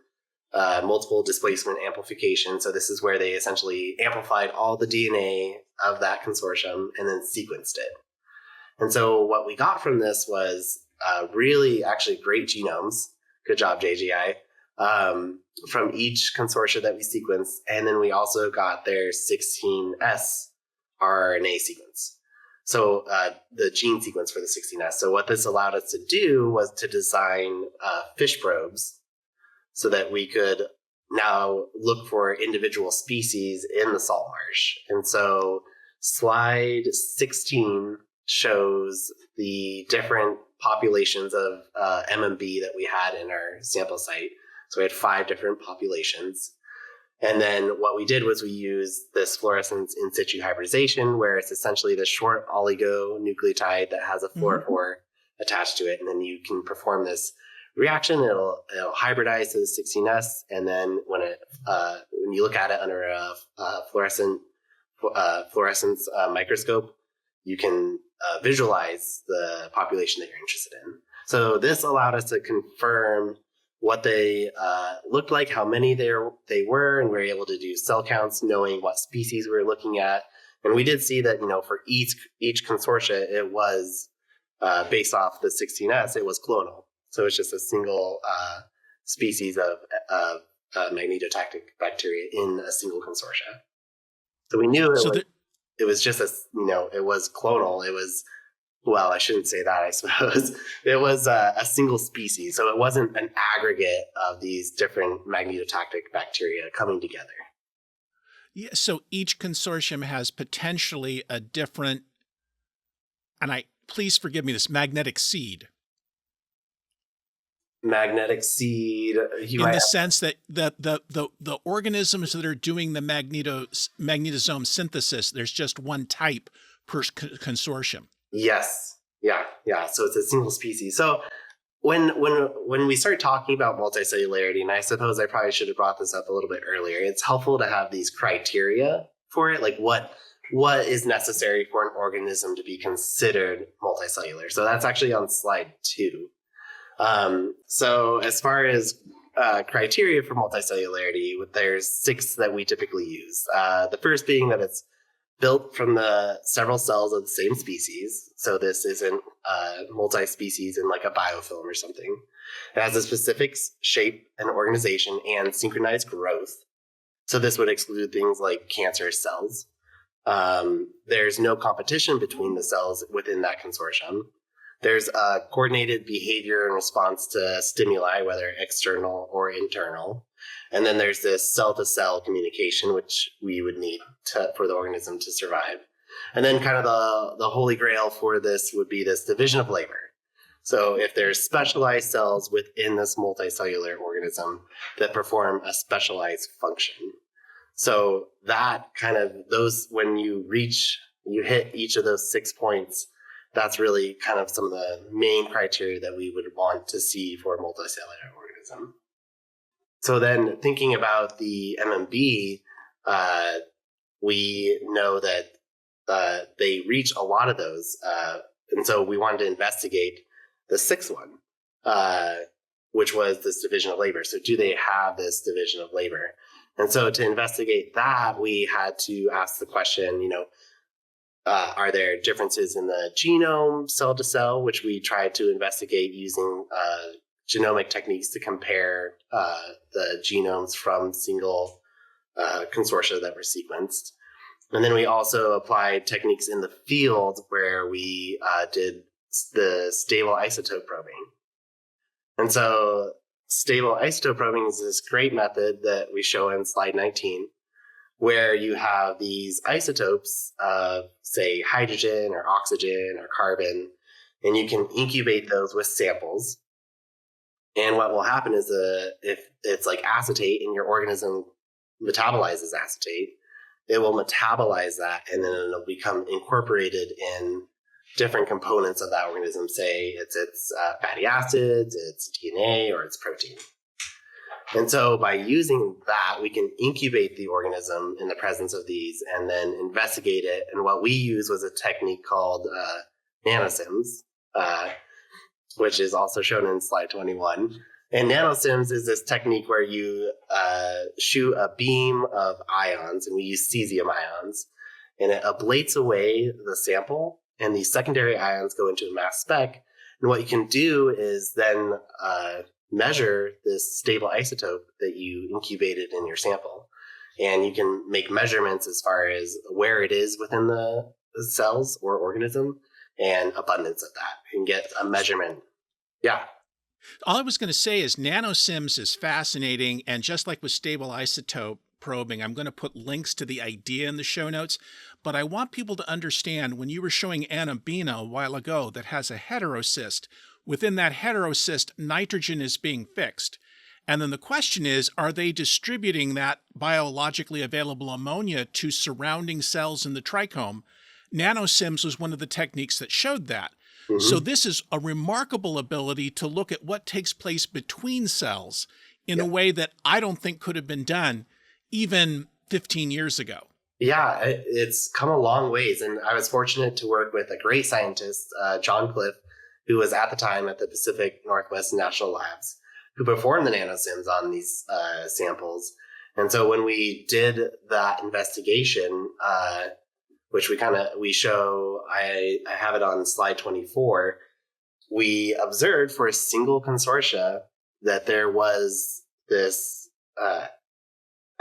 B: multiple displacement amplification. So this is where they essentially amplified all the DNA of that consortium and then sequenced it. And so what we got from this was really actually great genomes. Good job, JGI. From each consortia that we sequenced. And then we also got their 16S RNA sequence. So the gene sequence for the 16S. So what this allowed us to do was to design fish probes so that we could now look for individual species in the salt marsh. And so slide 16 shows the different populations of MMB that we had in our sample site. So we had 5 different populations. And then what we did was we used this fluorescence in situ hybridization, where it's essentially the short oligonucleotide that has a fluorophore attached to it. And then you can perform this reaction. It'll hybridize to the 16S. And then when you look at it under a fluorescence microscope, you can visualize the population that you're interested in. So this allowed us to confirm what they looked like, how many they were, and we were able to do cell counts, knowing what species we were looking at. And we did see that, for each consortia, it was based off the 16S, it was clonal. So it's just a single species of magnetotactic bacteria in a single consortia. So we knew it was just it was clonal. It was, well, I shouldn't say that, I suppose. It was a single species. So it wasn't an aggregate of these different magnetotactic bacteria coming together.
A: Yeah, so each consortium has potentially a different, and please forgive me, this magnetic seed.
B: Magnetic seed.
A: In the sense that the organisms that are doing the magnetosome synthesis, there's just one type per consortium.
B: Yes. Yeah. So it's a single species. So when we start talking about multicellularity, and I suppose I probably should have brought this up a little bit earlier, it's helpful to have these criteria for it, like what is necessary for an organism to be considered multicellular. So that's actually on slide 2. So as far as criteria for multicellularity, there's 6 that we typically use. The first being that it's built from the several cells of the same species. So this isn't multi-species in like a biofilm or something. It has a specific shape and organization and synchronized growth. So this would exclude things like cancer cells. There's no competition between the cells within that consortium. There's a coordinated behavior in response to stimuli, whether external or internal. And then there's this cell-to-cell communication, which we would need for the organism to survive. And then kind of the holy grail for this would be this division of labor. So if there's specialized cells within this multicellular organism that perform a specialized function. So that kind of when you hit each of those 6 points, that's really kind of some of the main criteria that we would want to see for a multicellular organism. So then thinking about the MMB, we know that they reach a lot of those. And so we wanted to investigate the 6th one, which was this division of labor. So do they have this division of labor? And so to investigate that, we had to ask the question, are there differences in the genome cell to cell, which we tried to investigate using genomic techniques to compare the genomes from single consortia that were sequenced. And then we also applied techniques in the field where we did the stable isotope probing. And so stable isotope probing is this great method that we show in slide 19, where you have these isotopes of, say, hydrogen or oxygen or carbon, and you can incubate those with samples. And what will happen is if it's like acetate and your organism metabolizes acetate, it will metabolize that and then it'll become incorporated in different components of that organism. Say it's fatty acids, it's DNA, or it's protein. And so by using that, we can incubate the organism in the presence of these and then investigate it. And what we use was a technique called nanosims, which is also shown in slide 21. And nanosims is this technique where you shoot a beam of ions, and we use cesium ions, and it ablates away the sample, and these secondary ions go into a mass spec. And what you can do is then measure this stable isotope that you incubated in your sample. And you can make measurements as far as where it is within the cells or organism and abundance of that. You can get a measurement. Yeah.
A: All I was going to say is nanosims is fascinating. And just like with stable isotope probing, I'm going to put links to the idea in the show notes. But I want people to understand, when you were showing Anabina a while ago that has a heterocyst, within that heterocyst, nitrogen is being fixed. And then the question is, are they distributing that biologically available ammonia to surrounding cells in the trichome? Nanosims was one of the techniques that showed that. Mm-hmm. So this is a remarkable ability to look at what takes place between cells in a way that I don't think could have been done even 15 years ago.
B: Yeah, it's come a long ways. And I was fortunate to work with a great scientist, John Cliff, who was at the time at the Pacific Northwest National Labs, who performed the nanosims on these samples. And so when we did that investigation, which we show, I have it on slide 24, we observed for a single consortia that there was this,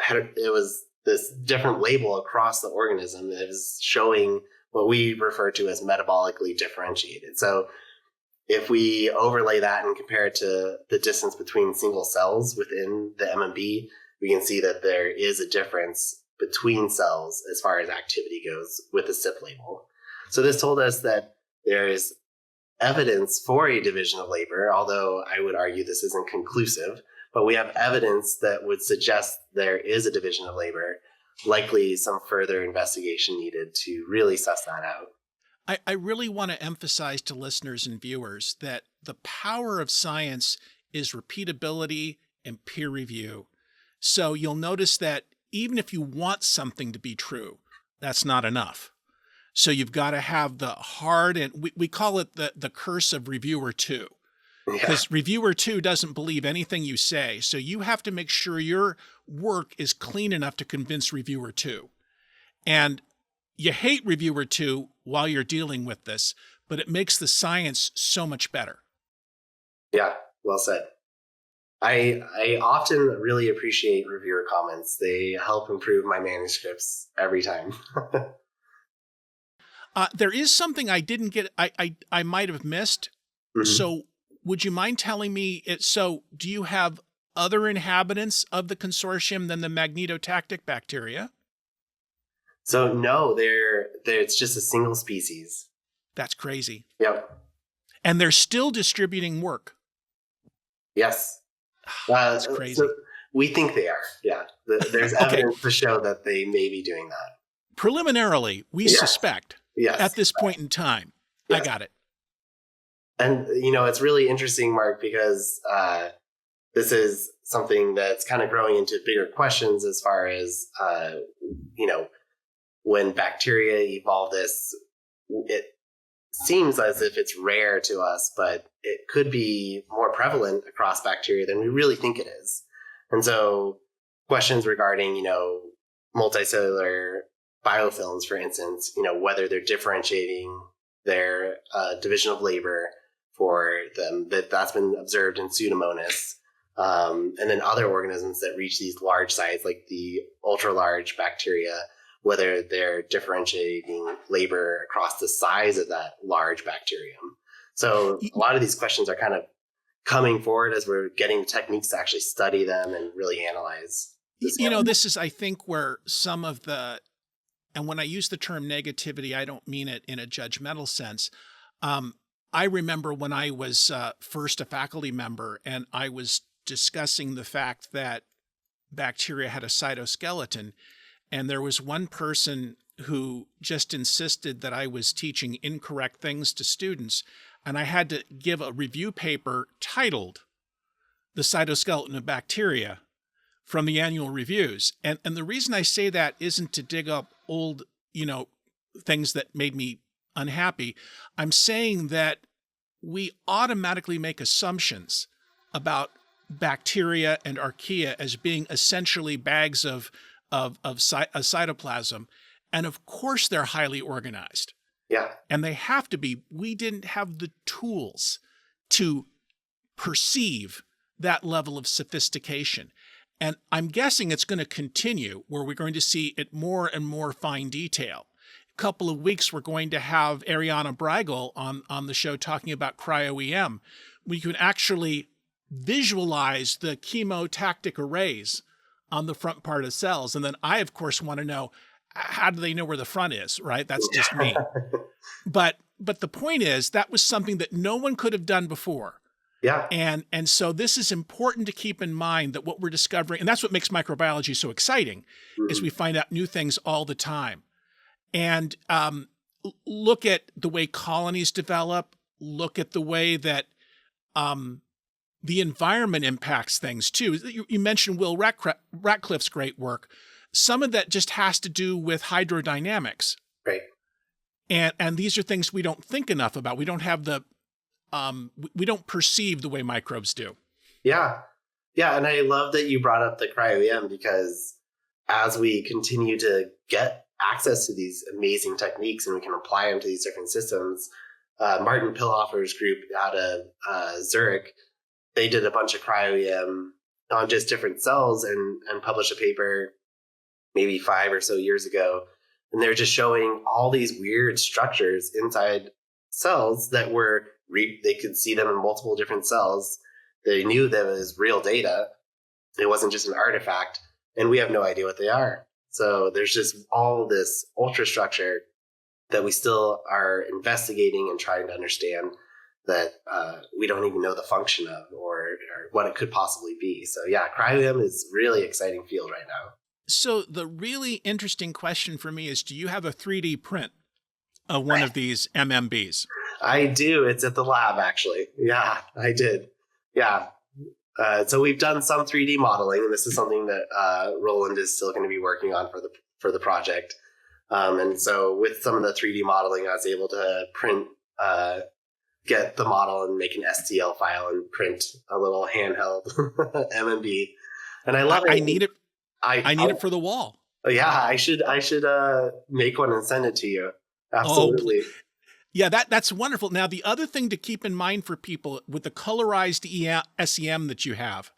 B: it was this different label across the organism that is showing what we refer to as metabolically differentiated. So if we overlay that and compare it to the distance between single cells within the MMB, we can see that there is a difference between cells as far as activity goes with the CYP label. So this told us that there's evidence for a division of labor, although I would argue this isn't conclusive, but we have evidence that would suggest there is a division of labor, likely some further investigation needed to really suss that out.
A: I really want to emphasize to listeners and viewers that the power of science is repeatability and peer review. So you'll notice that even if you want something to be true, that's not enough. So you've got to have the hard, and we call it the curse of reviewer two, because reviewer two doesn't believe anything you say. So you have to make sure your work is clean enough to convince reviewer two. And you hate reviewer two while you're dealing with this, but it makes the science so much better.
B: Yeah, well said. I often really appreciate reviewer comments. They help improve my manuscripts every time.
A: There is something I didn't get, I might have missed. Mm-hmm. So would you mind telling me it? So do you have other inhabitants of the consortium than the magnetotactic bacteria?
B: So no, it's just a single species.
A: That's crazy.
B: Yep.
A: And they're still distributing work.
B: Yes.
A: That's crazy.
B: So we think they are. Yeah. There's evidence to show that they may be doing that.
A: Preliminarily, we suspect at this point in time.
B: Yes.
A: I got it.
B: And, it's really interesting, Mark, because this is something that's kind of growing into bigger questions as far as, when bacteria evolve this, it seems as if it's rare to us, but it could be more prevalent across bacteria than we really think it is. And so questions regarding, multicellular biofilms, for instance, whether they're differentiating their division of labor for them, that's been observed in Pseudomonas, and then other organisms that reach these large size, like the ultra-large bacteria, whether they're differentiating labor across the size of that large bacterium. So a lot of these questions are kind of coming forward as we're getting techniques to actually study them and really analyze.
A: This is, I think, where some of and when I use the term negativity, I don't mean it in a judgmental sense. I remember when I was first a faculty member and I was discussing the fact that bacteria had a cytoskeleton, and there was one person who just insisted that I was teaching incorrect things to students, and I had to give a review paper titled "The Cytoskeleton of Bacteria" from the annual reviews. And the reason I say that isn't to dig up old, things that made me unhappy. I'm saying that we automatically make assumptions about bacteria and archaea as being essentially bags of cytoplasm. And of course, they're highly organized.
B: Yeah.
A: And they have to be. We didn't have the tools to perceive that level of sophistication. And I'm guessing it's going to continue where we're going to see it more and more fine detail. A couple of weeks, we're going to have Ariana Brigel on the show talking about cryo-EM. We can actually visualize the chemotactic arrays on the front part of cells. And then I, of course, want to know, how do they know where the front is, right? That's just me. But the point is, that was something that no one could have done before.
B: Yeah.
A: And so this is important to keep in mind, that what we're discovering, and that's what makes microbiology so exciting, is we find out new things all the time. And look at the way colonies develop, look at the way that the environment impacts things too. You mentioned Will Ratcliffe's great work. Some of that just has to do with hydrodynamics.
B: Right.
A: And these are things we don't think enough about. We don't have we don't perceive the way microbes do.
B: Yeah. Yeah. And I love that you brought up the cryo-EM, because as we continue to get access to these amazing techniques and we can apply them to these different systems, Martin Pillhofer's group out of Zurich, they did a bunch of cryo-EM on just different cells and published a paper maybe 5 or so years ago. And they're just showing all these weird structures inside cells that were, they could see them in multiple different cells. They knew that it was real data. It wasn't just an artifact. And we have no idea what they are. So there's just all this ultrastructure that we still are investigating and trying to understand that we don't even know the function of or what it could possibly be. So yeah, cryo-EM is really exciting field right now.
A: So the really interesting question for me is, do you have a 3D print of one of these MMBs?
B: I do. It's at the lab, actually. Yeah, I did. Yeah. So we've done some 3D modeling, and this is something that Roland is still going to be working on for the project. And so with some of the 3D modeling, I was able to print, get the model and make an STL file and print a little handheld MMB. And I love it.
A: I need it. I need it for the wall.
B: Yeah, I should make one and send it to you. Absolutely.
A: Oh, yeah, that's wonderful. Now, the other thing to keep in mind for people with the colorized SEM that you have,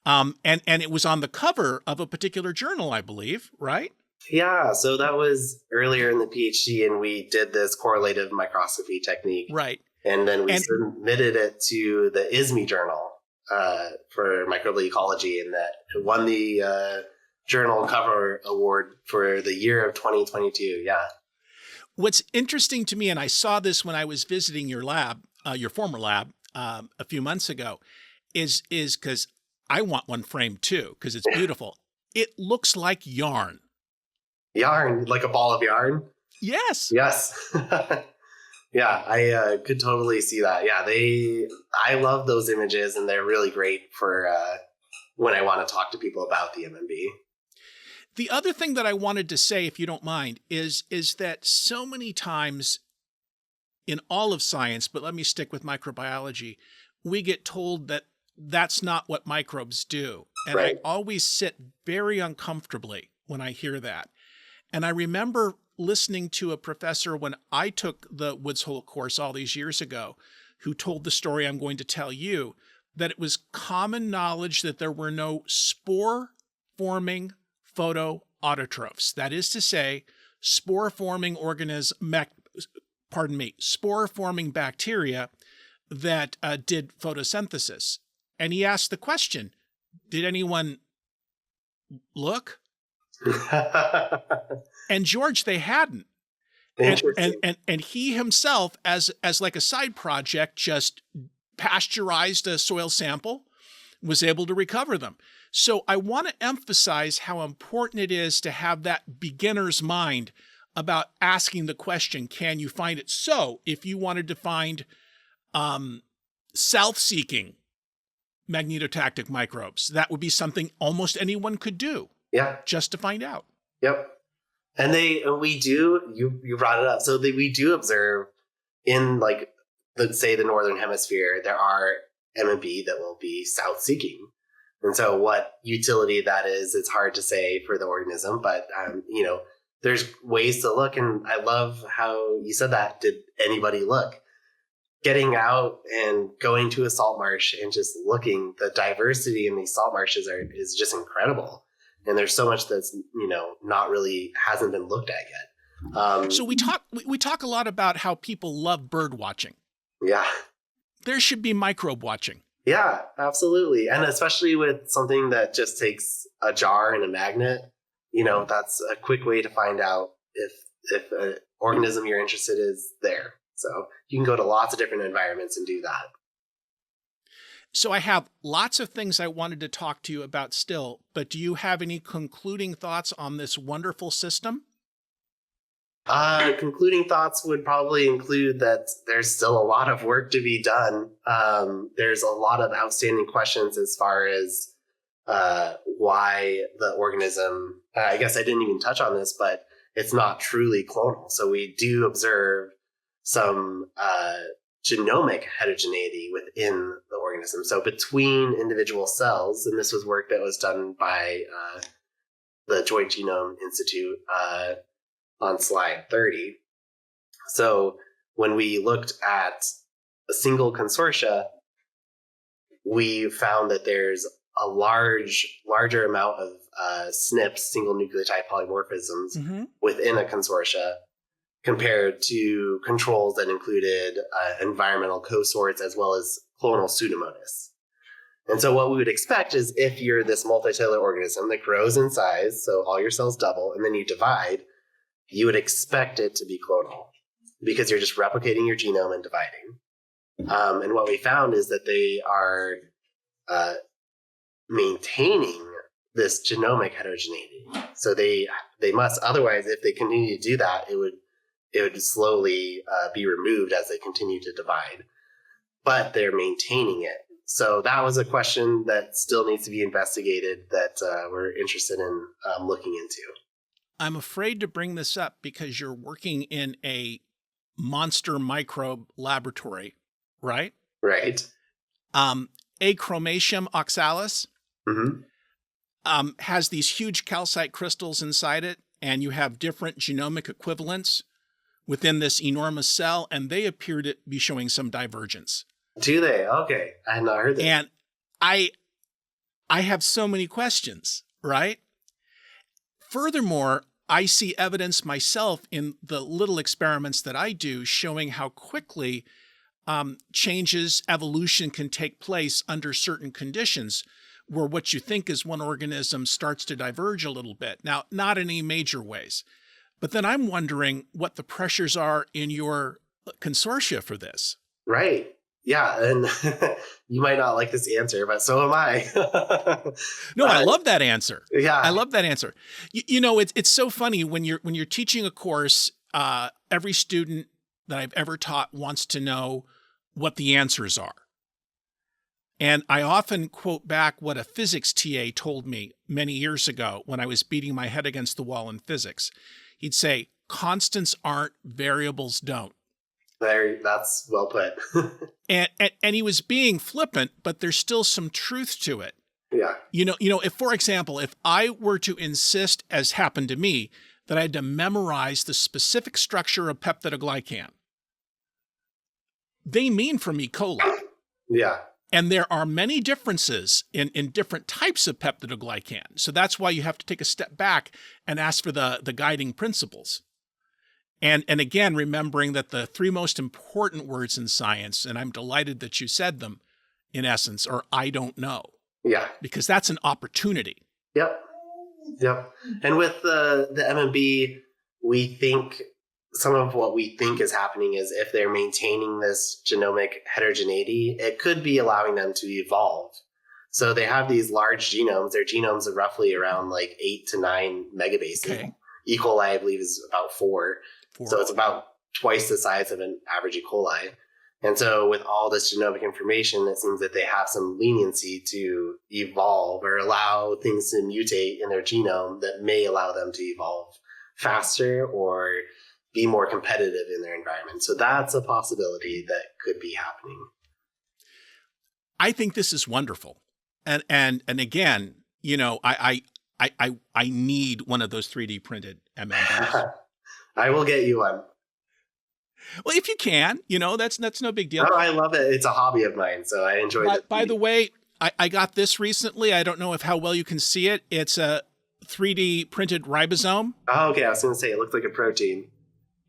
A: and it was on the cover of a particular journal, I believe, right?
B: Yeah, so that was earlier in the PhD, and we did this correlative microscopy technique.
A: Right.
B: And then we submitted it to the ISME journal for microbial ecology, and that won the journal cover award for the year of 2022. Yeah.
A: What's interesting to me, and I saw this when I was visiting your lab, your former lab, a few months ago, is because I want one framed too, because it's beautiful. It looks like yarn.
B: Yarn, like a ball of yarn?
A: Yes.
B: Yes. Yeah, I could totally see that. Yeah, I love those images, and they're really great for when I want to talk to people about the MMB.
A: The other thing that I wanted to say, if you don't mind, is that so many times in all of science, but let me stick with microbiology, we get told that that's not what microbes do. And
B: right.
A: I always sit very uncomfortably when I hear that. And I remember listening to a professor when I took the Woods Hole course all these years ago, who told the story I'm going to tell you, that it was common knowledge that there were no spore-forming photoautotrophs. That is to say, spore-forming spore-forming bacteria that did photosynthesis. And he asked the question, did anyone look? And George, they hadn't. And he himself, as like a side project, just pasteurized a soil sample, was able to recover them. So I want to emphasize how important it is to have that beginner's mind about asking the question, can you find it? So if you wanted to find self-seeking magnetotactic microbes, that would be something almost anyone could do.
B: Yeah.
A: Just to find out.
B: Yep. And we do, you brought it up. So we do observe in, like, let's say the Northern Hemisphere, there are MMB that will be south-seeking. And so what utility that is, it's hard to say for the organism, but, there's ways to look. And I love how you said that. Did anybody look? Getting out and going to a salt marsh and just looking, the diversity in these salt marshes is just incredible. And there's so much that's, not really hasn't been looked at yet.
A: So we talk a lot about how people love bird watching.
B: Yeah.
A: There should be microbe watching.
B: Yeah, absolutely. And especially with something that just takes a jar and a magnet, that's a quick way to find out if an organism you're interested in is there. So you can go to lots of different environments and do that.
A: So I have lots of things I wanted to talk to you about still, but do you have any concluding thoughts on this wonderful system?
B: Concluding thoughts would probably include that there's still a lot of work to be done. There's a lot of outstanding questions as far as why the organism, I guess I didn't even touch on this, but it's not truly clonal. So we do observe some genomic heterogeneity within the organism. So between individual cells, and this was work that was done by the Joint Genome Institute on slide 30. So when we looked at a single consortia, we found that there's a larger amount of SNPs, single nucleotide polymorphisms, within a consortia compared to controls that included environmental cosorts as well as clonal Pseudomonas. And so what we would expect is if you're this multicellular organism that grows in size, so all your cells double, and then you divide, you would expect it to be clonal because you're just replicating your genome and dividing. And what we found is that they are maintaining this genomic heterogeneity. So they must, otherwise, if they continue to do that, it would slowly be removed as they continue to divide. But they're maintaining it. So that was a question that still needs to be investigated that we're interested in looking into.
A: I'm afraid to bring this up because you're working in a monster microbe laboratory, right?
B: Right.
A: Achromatium oxalis
B: Mm-hmm.
A: Has these huge calcite crystals inside it, and you have different genomic equivalents within this enormous cell, and they appear to be showing some divergence.
B: Do they? Okay. I had not heard that.
A: And I have so many questions, right? Furthermore, I see evidence myself in the little experiments that I do showing how quickly changes, evolution can take place under certain conditions where what you think is one organism starts to diverge a little bit. Now, not in any major ways. But then I'm wondering what the pressures are in your consortia for this.
B: Right. Yeah. And you might not like this answer, but so am I.
A: No, I love that answer.
B: Yeah.
A: I love that answer. You know, it's so funny when you're teaching a course, every student that I've ever taught wants to know what the answers are. And I often quote back what a physics TA told me many years ago when I was beating my head against the wall in physics. He'd say, constants aren't, variables don't.
B: That's well put.
A: and he was being flippant, but there's still some truth to it.
B: Yeah.
A: You know, if, for example, if I were to insist, as happened to me, that I had to memorize the specific structure of peptidoglycan, they mean for me coli.
B: Yeah.
A: And there are many differences in different types of peptidoglycan. So that's why you have to take a step back and ask for the guiding principles. And again, remembering that the three most important words in science, and I'm delighted that you said them, in essence, are I don't know.
B: Yeah.
A: Because that's an opportunity.
B: Yep. And with the MMB, we think some of what we think is happening is if they're maintaining this genomic heterogeneity, it could be allowing them to evolve. So they have these large genomes. Their genomes are roughly around like 8 to 9 megabases.
A: Okay.
B: E. coli, I believe, is about 4. So it's about twice the size of an average E. coli. And so with all this genomic information, it seems that they have some leniency to evolve or allow things to mutate in their genome that may allow them to evolve faster or be more competitive in their environment. So that's a possibility that could be happening.
A: I think this is wonderful. And again, you know, I need one of those 3D printed MMBs.
B: I will get you one.
A: Well, if you can, you know, that's no big deal.
B: Oh, I love it. It's a hobby of mine, so I enjoy it.
A: By the way, I got this recently. I don't know how well you can see it. It's a 3D printed ribosome.
B: Oh, okay. I was going to say it looked like a protein.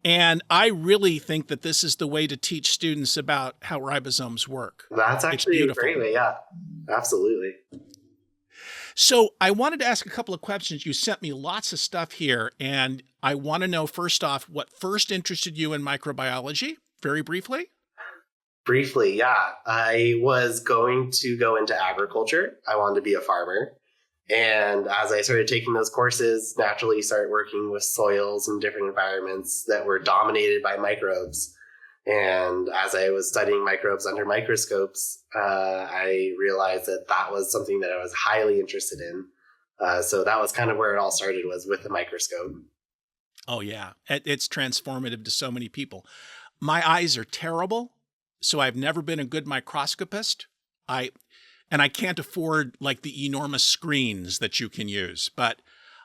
A: And I really think that this is the way to teach students about how ribosomes work.
B: That's actually a great way. Yeah, absolutely.
A: So I wanted to ask a couple of questions. You sent me lots of stuff here, and I want to know, first off, what first interested you in microbiology, very briefly?
B: Briefly, yeah. I was going to go into agriculture. I wanted to be a farmer. And as I started taking those courses, naturally started working with soils and different environments that were dominated by microbes. And as I was studying microbes under microscopes, I realized that that was something that I was highly interested in. So that was kind of where it all started, was with the microscope.
A: Oh, yeah. It's transformative to so many people. My eyes are terrible, so I've never been a good microscopist. And I can't afford like the enormous screens that you can use. But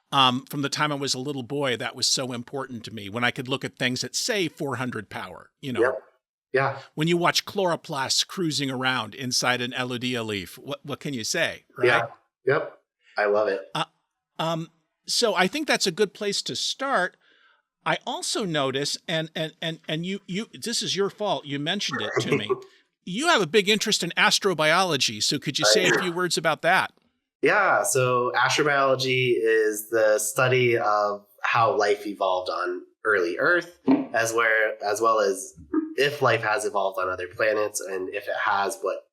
A: from the time I was a little boy, that was so important to me when I could look at things at, say, 400 power, you know.
B: Yep. Yeah.
A: When you watch chloroplasts cruising around inside an Elodea leaf, what can you say, right?
B: Yeah. Yep. I love it.
A: So I think that's a good place to start. I also notice, and you this is your fault. You mentioned it to me. You have a big interest in astrobiology, so could you say a few words about that?
B: Yeah, so astrobiology is the study of how life evolved on early Earth, as well as if life has evolved on other planets, and if it has, what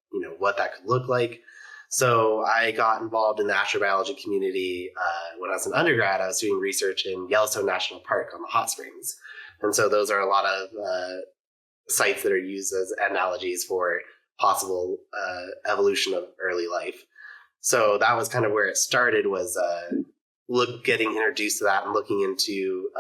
B: that could look like. So I got involved in the astrobiology community when I was an undergrad. I was doing research in Yellowstone National Park on the hot springs, and so those are a lot of sites that are used as analogies for possible evolution of early life. So that was kind of where it started, was getting introduced to that and looking into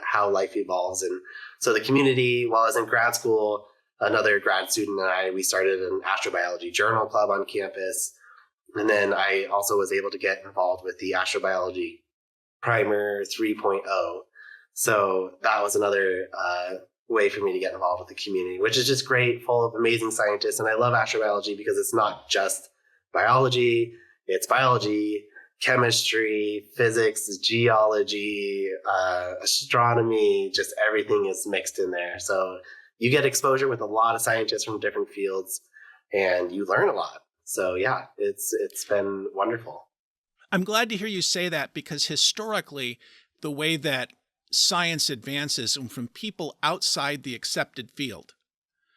B: how life evolves. And so the community, while I was in grad school, another grad student and I, we started an astrobiology journal club on campus. And then I also was able to get involved with the astrobiology primer 3.0. So that was another way for me to get involved with the community, which is just great, full of amazing scientists. And I love astrobiology because it's not just biology. It's biology, chemistry, physics, geology, astronomy, just everything is mixed in there. So you get exposure with a lot of scientists from different fields and you learn a lot. So yeah, it's been wonderful.
A: I'm glad to hear you say that, because historically, the way that science advances and from people outside the accepted field.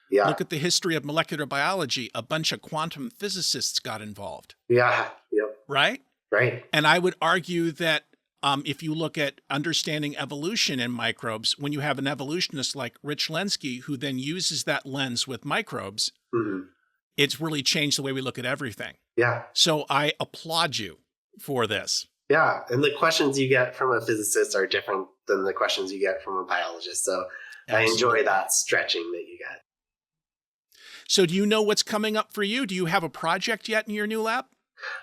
B: Yeah.
A: Look at the history of molecular biology. A bunch of quantum physicists got involved.
B: Yeah. Yep.
A: Right?
B: Right.
A: And I would argue that if you look at understanding evolution in microbes, when you have an evolutionist like Rich Lenski, who then uses that lens with microbes, it's really changed the way we look at everything.
B: Yeah.
A: So I applaud you for this.
B: Yeah. And the questions you get from a physicist are different than the questions you get from a biologist. So absolutely. I enjoy that stretching that you get.
A: So do you know what's coming up for you? Do you have a project yet in your new lab?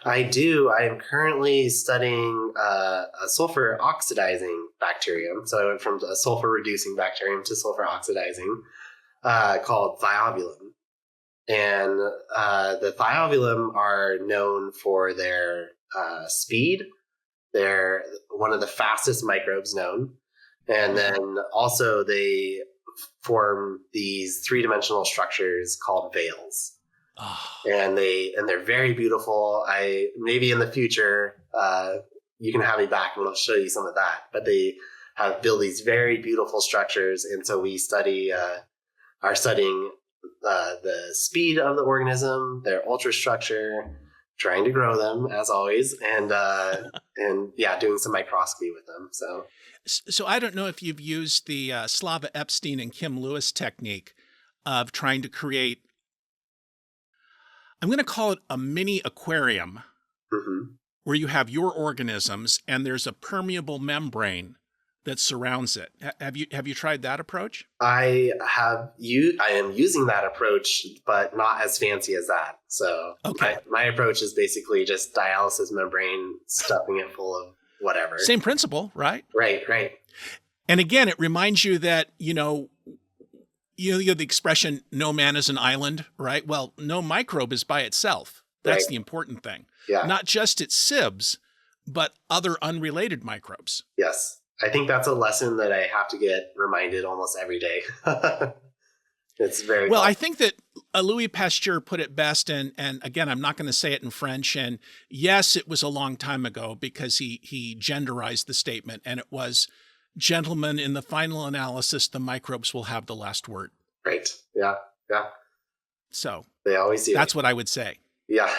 B: I do. I am currently studying a sulfur oxidizing bacterium. So I went from a sulfur reducing bacterium to sulfur oxidizing called thiovulum. And the thiovulum are known for their speed. They're one of the fastest microbes known. And then also they form these three-dimensional structures called veils. Oh. And they're very beautiful. Maybe in the future you can have me back and I'll show you some of that. But they have built these very beautiful structures, and so we are studying the speed of the organism, their ultrastructure, trying to grow them as always, and doing some microscopy with them.
A: So I don't know if you've used the Slava Epstein and Kim Lewis technique of trying to create, I'm going to call it a mini aquarium, where you have your organisms and there's a permeable membrane that surrounds it. Have you tried that approach?
B: I am using that approach, but not as fancy as that. So okay. My approach is basically just dialysis membrane, stuffing it full of whatever.
A: Same principle, right?
B: Right.
A: And again, it reminds you that, you know the expression, no man is an island, right? Well, no microbe is by itself. That's the important thing.
B: Yeah.
A: Not just its sibs, but other unrelated microbes.
B: Yes. I think that's a lesson that I have to get reminded almost every day. It's very
A: well. I think that Louis Pasteur put it best, and again, I'm not going to say it in French. And yes, it was a long time ago because he genderized the statement, and it was, "Gentlemen, in the final analysis, the microbes will have the last word."
B: Right. Yeah.
A: So
B: they always do.
A: That's what I would say.
B: Yeah.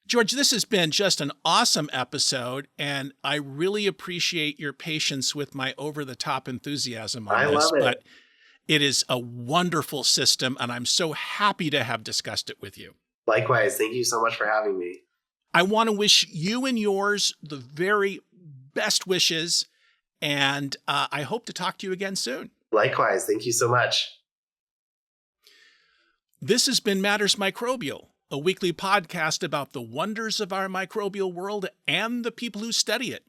A: George, this has been just an awesome episode, and I really appreciate your patience with my over-the-top enthusiasm on this.
B: Love it.
A: But it is a wonderful system, and I'm so happy to have discussed it with you.
B: Likewise. Thank you so much for having me.
A: I want to wish you and yours the very best wishes, and I hope to talk to you again soon.
B: Likewise. Thank you so much.
A: This has been Matters Microbial, a weekly podcast about the wonders of our microbial world and the people who study it.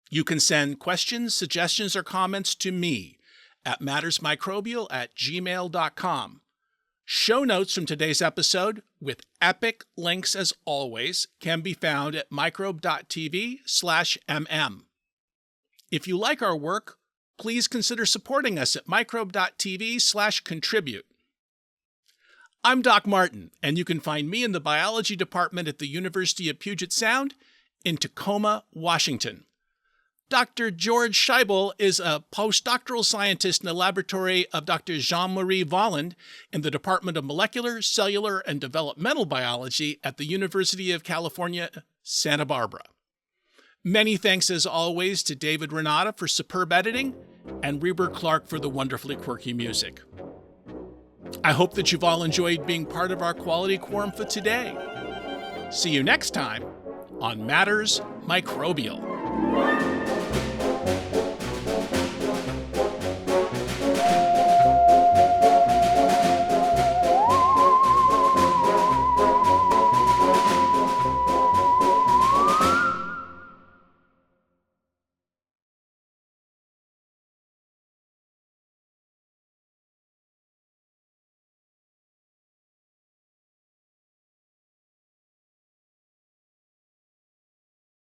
A: You can send questions, suggestions, or comments to me at mattersmicrobial@gmail.com. Show notes from today's episode, with epic links as always, can be found at microbe.tv/mm. If you like our work, please consider supporting us at microbe.tv/contribute. I'm Doc Martin, and you can find me in the biology department at the University of Puget Sound in Tacoma, Washington. Dr. George Schaible is a postdoctoral scientist in the laboratory of Dr. Jean-Marie Volland in the Department of Molecular, Cellular, and Developmental Biology at the University of California, Santa Barbara. Many thanks, as always, to David Renata for superb editing and Reber Clark for the wonderfully quirky music. I hope that you've all enjoyed being part of our Quality Quorum for today. See you next time on Matters Microbial.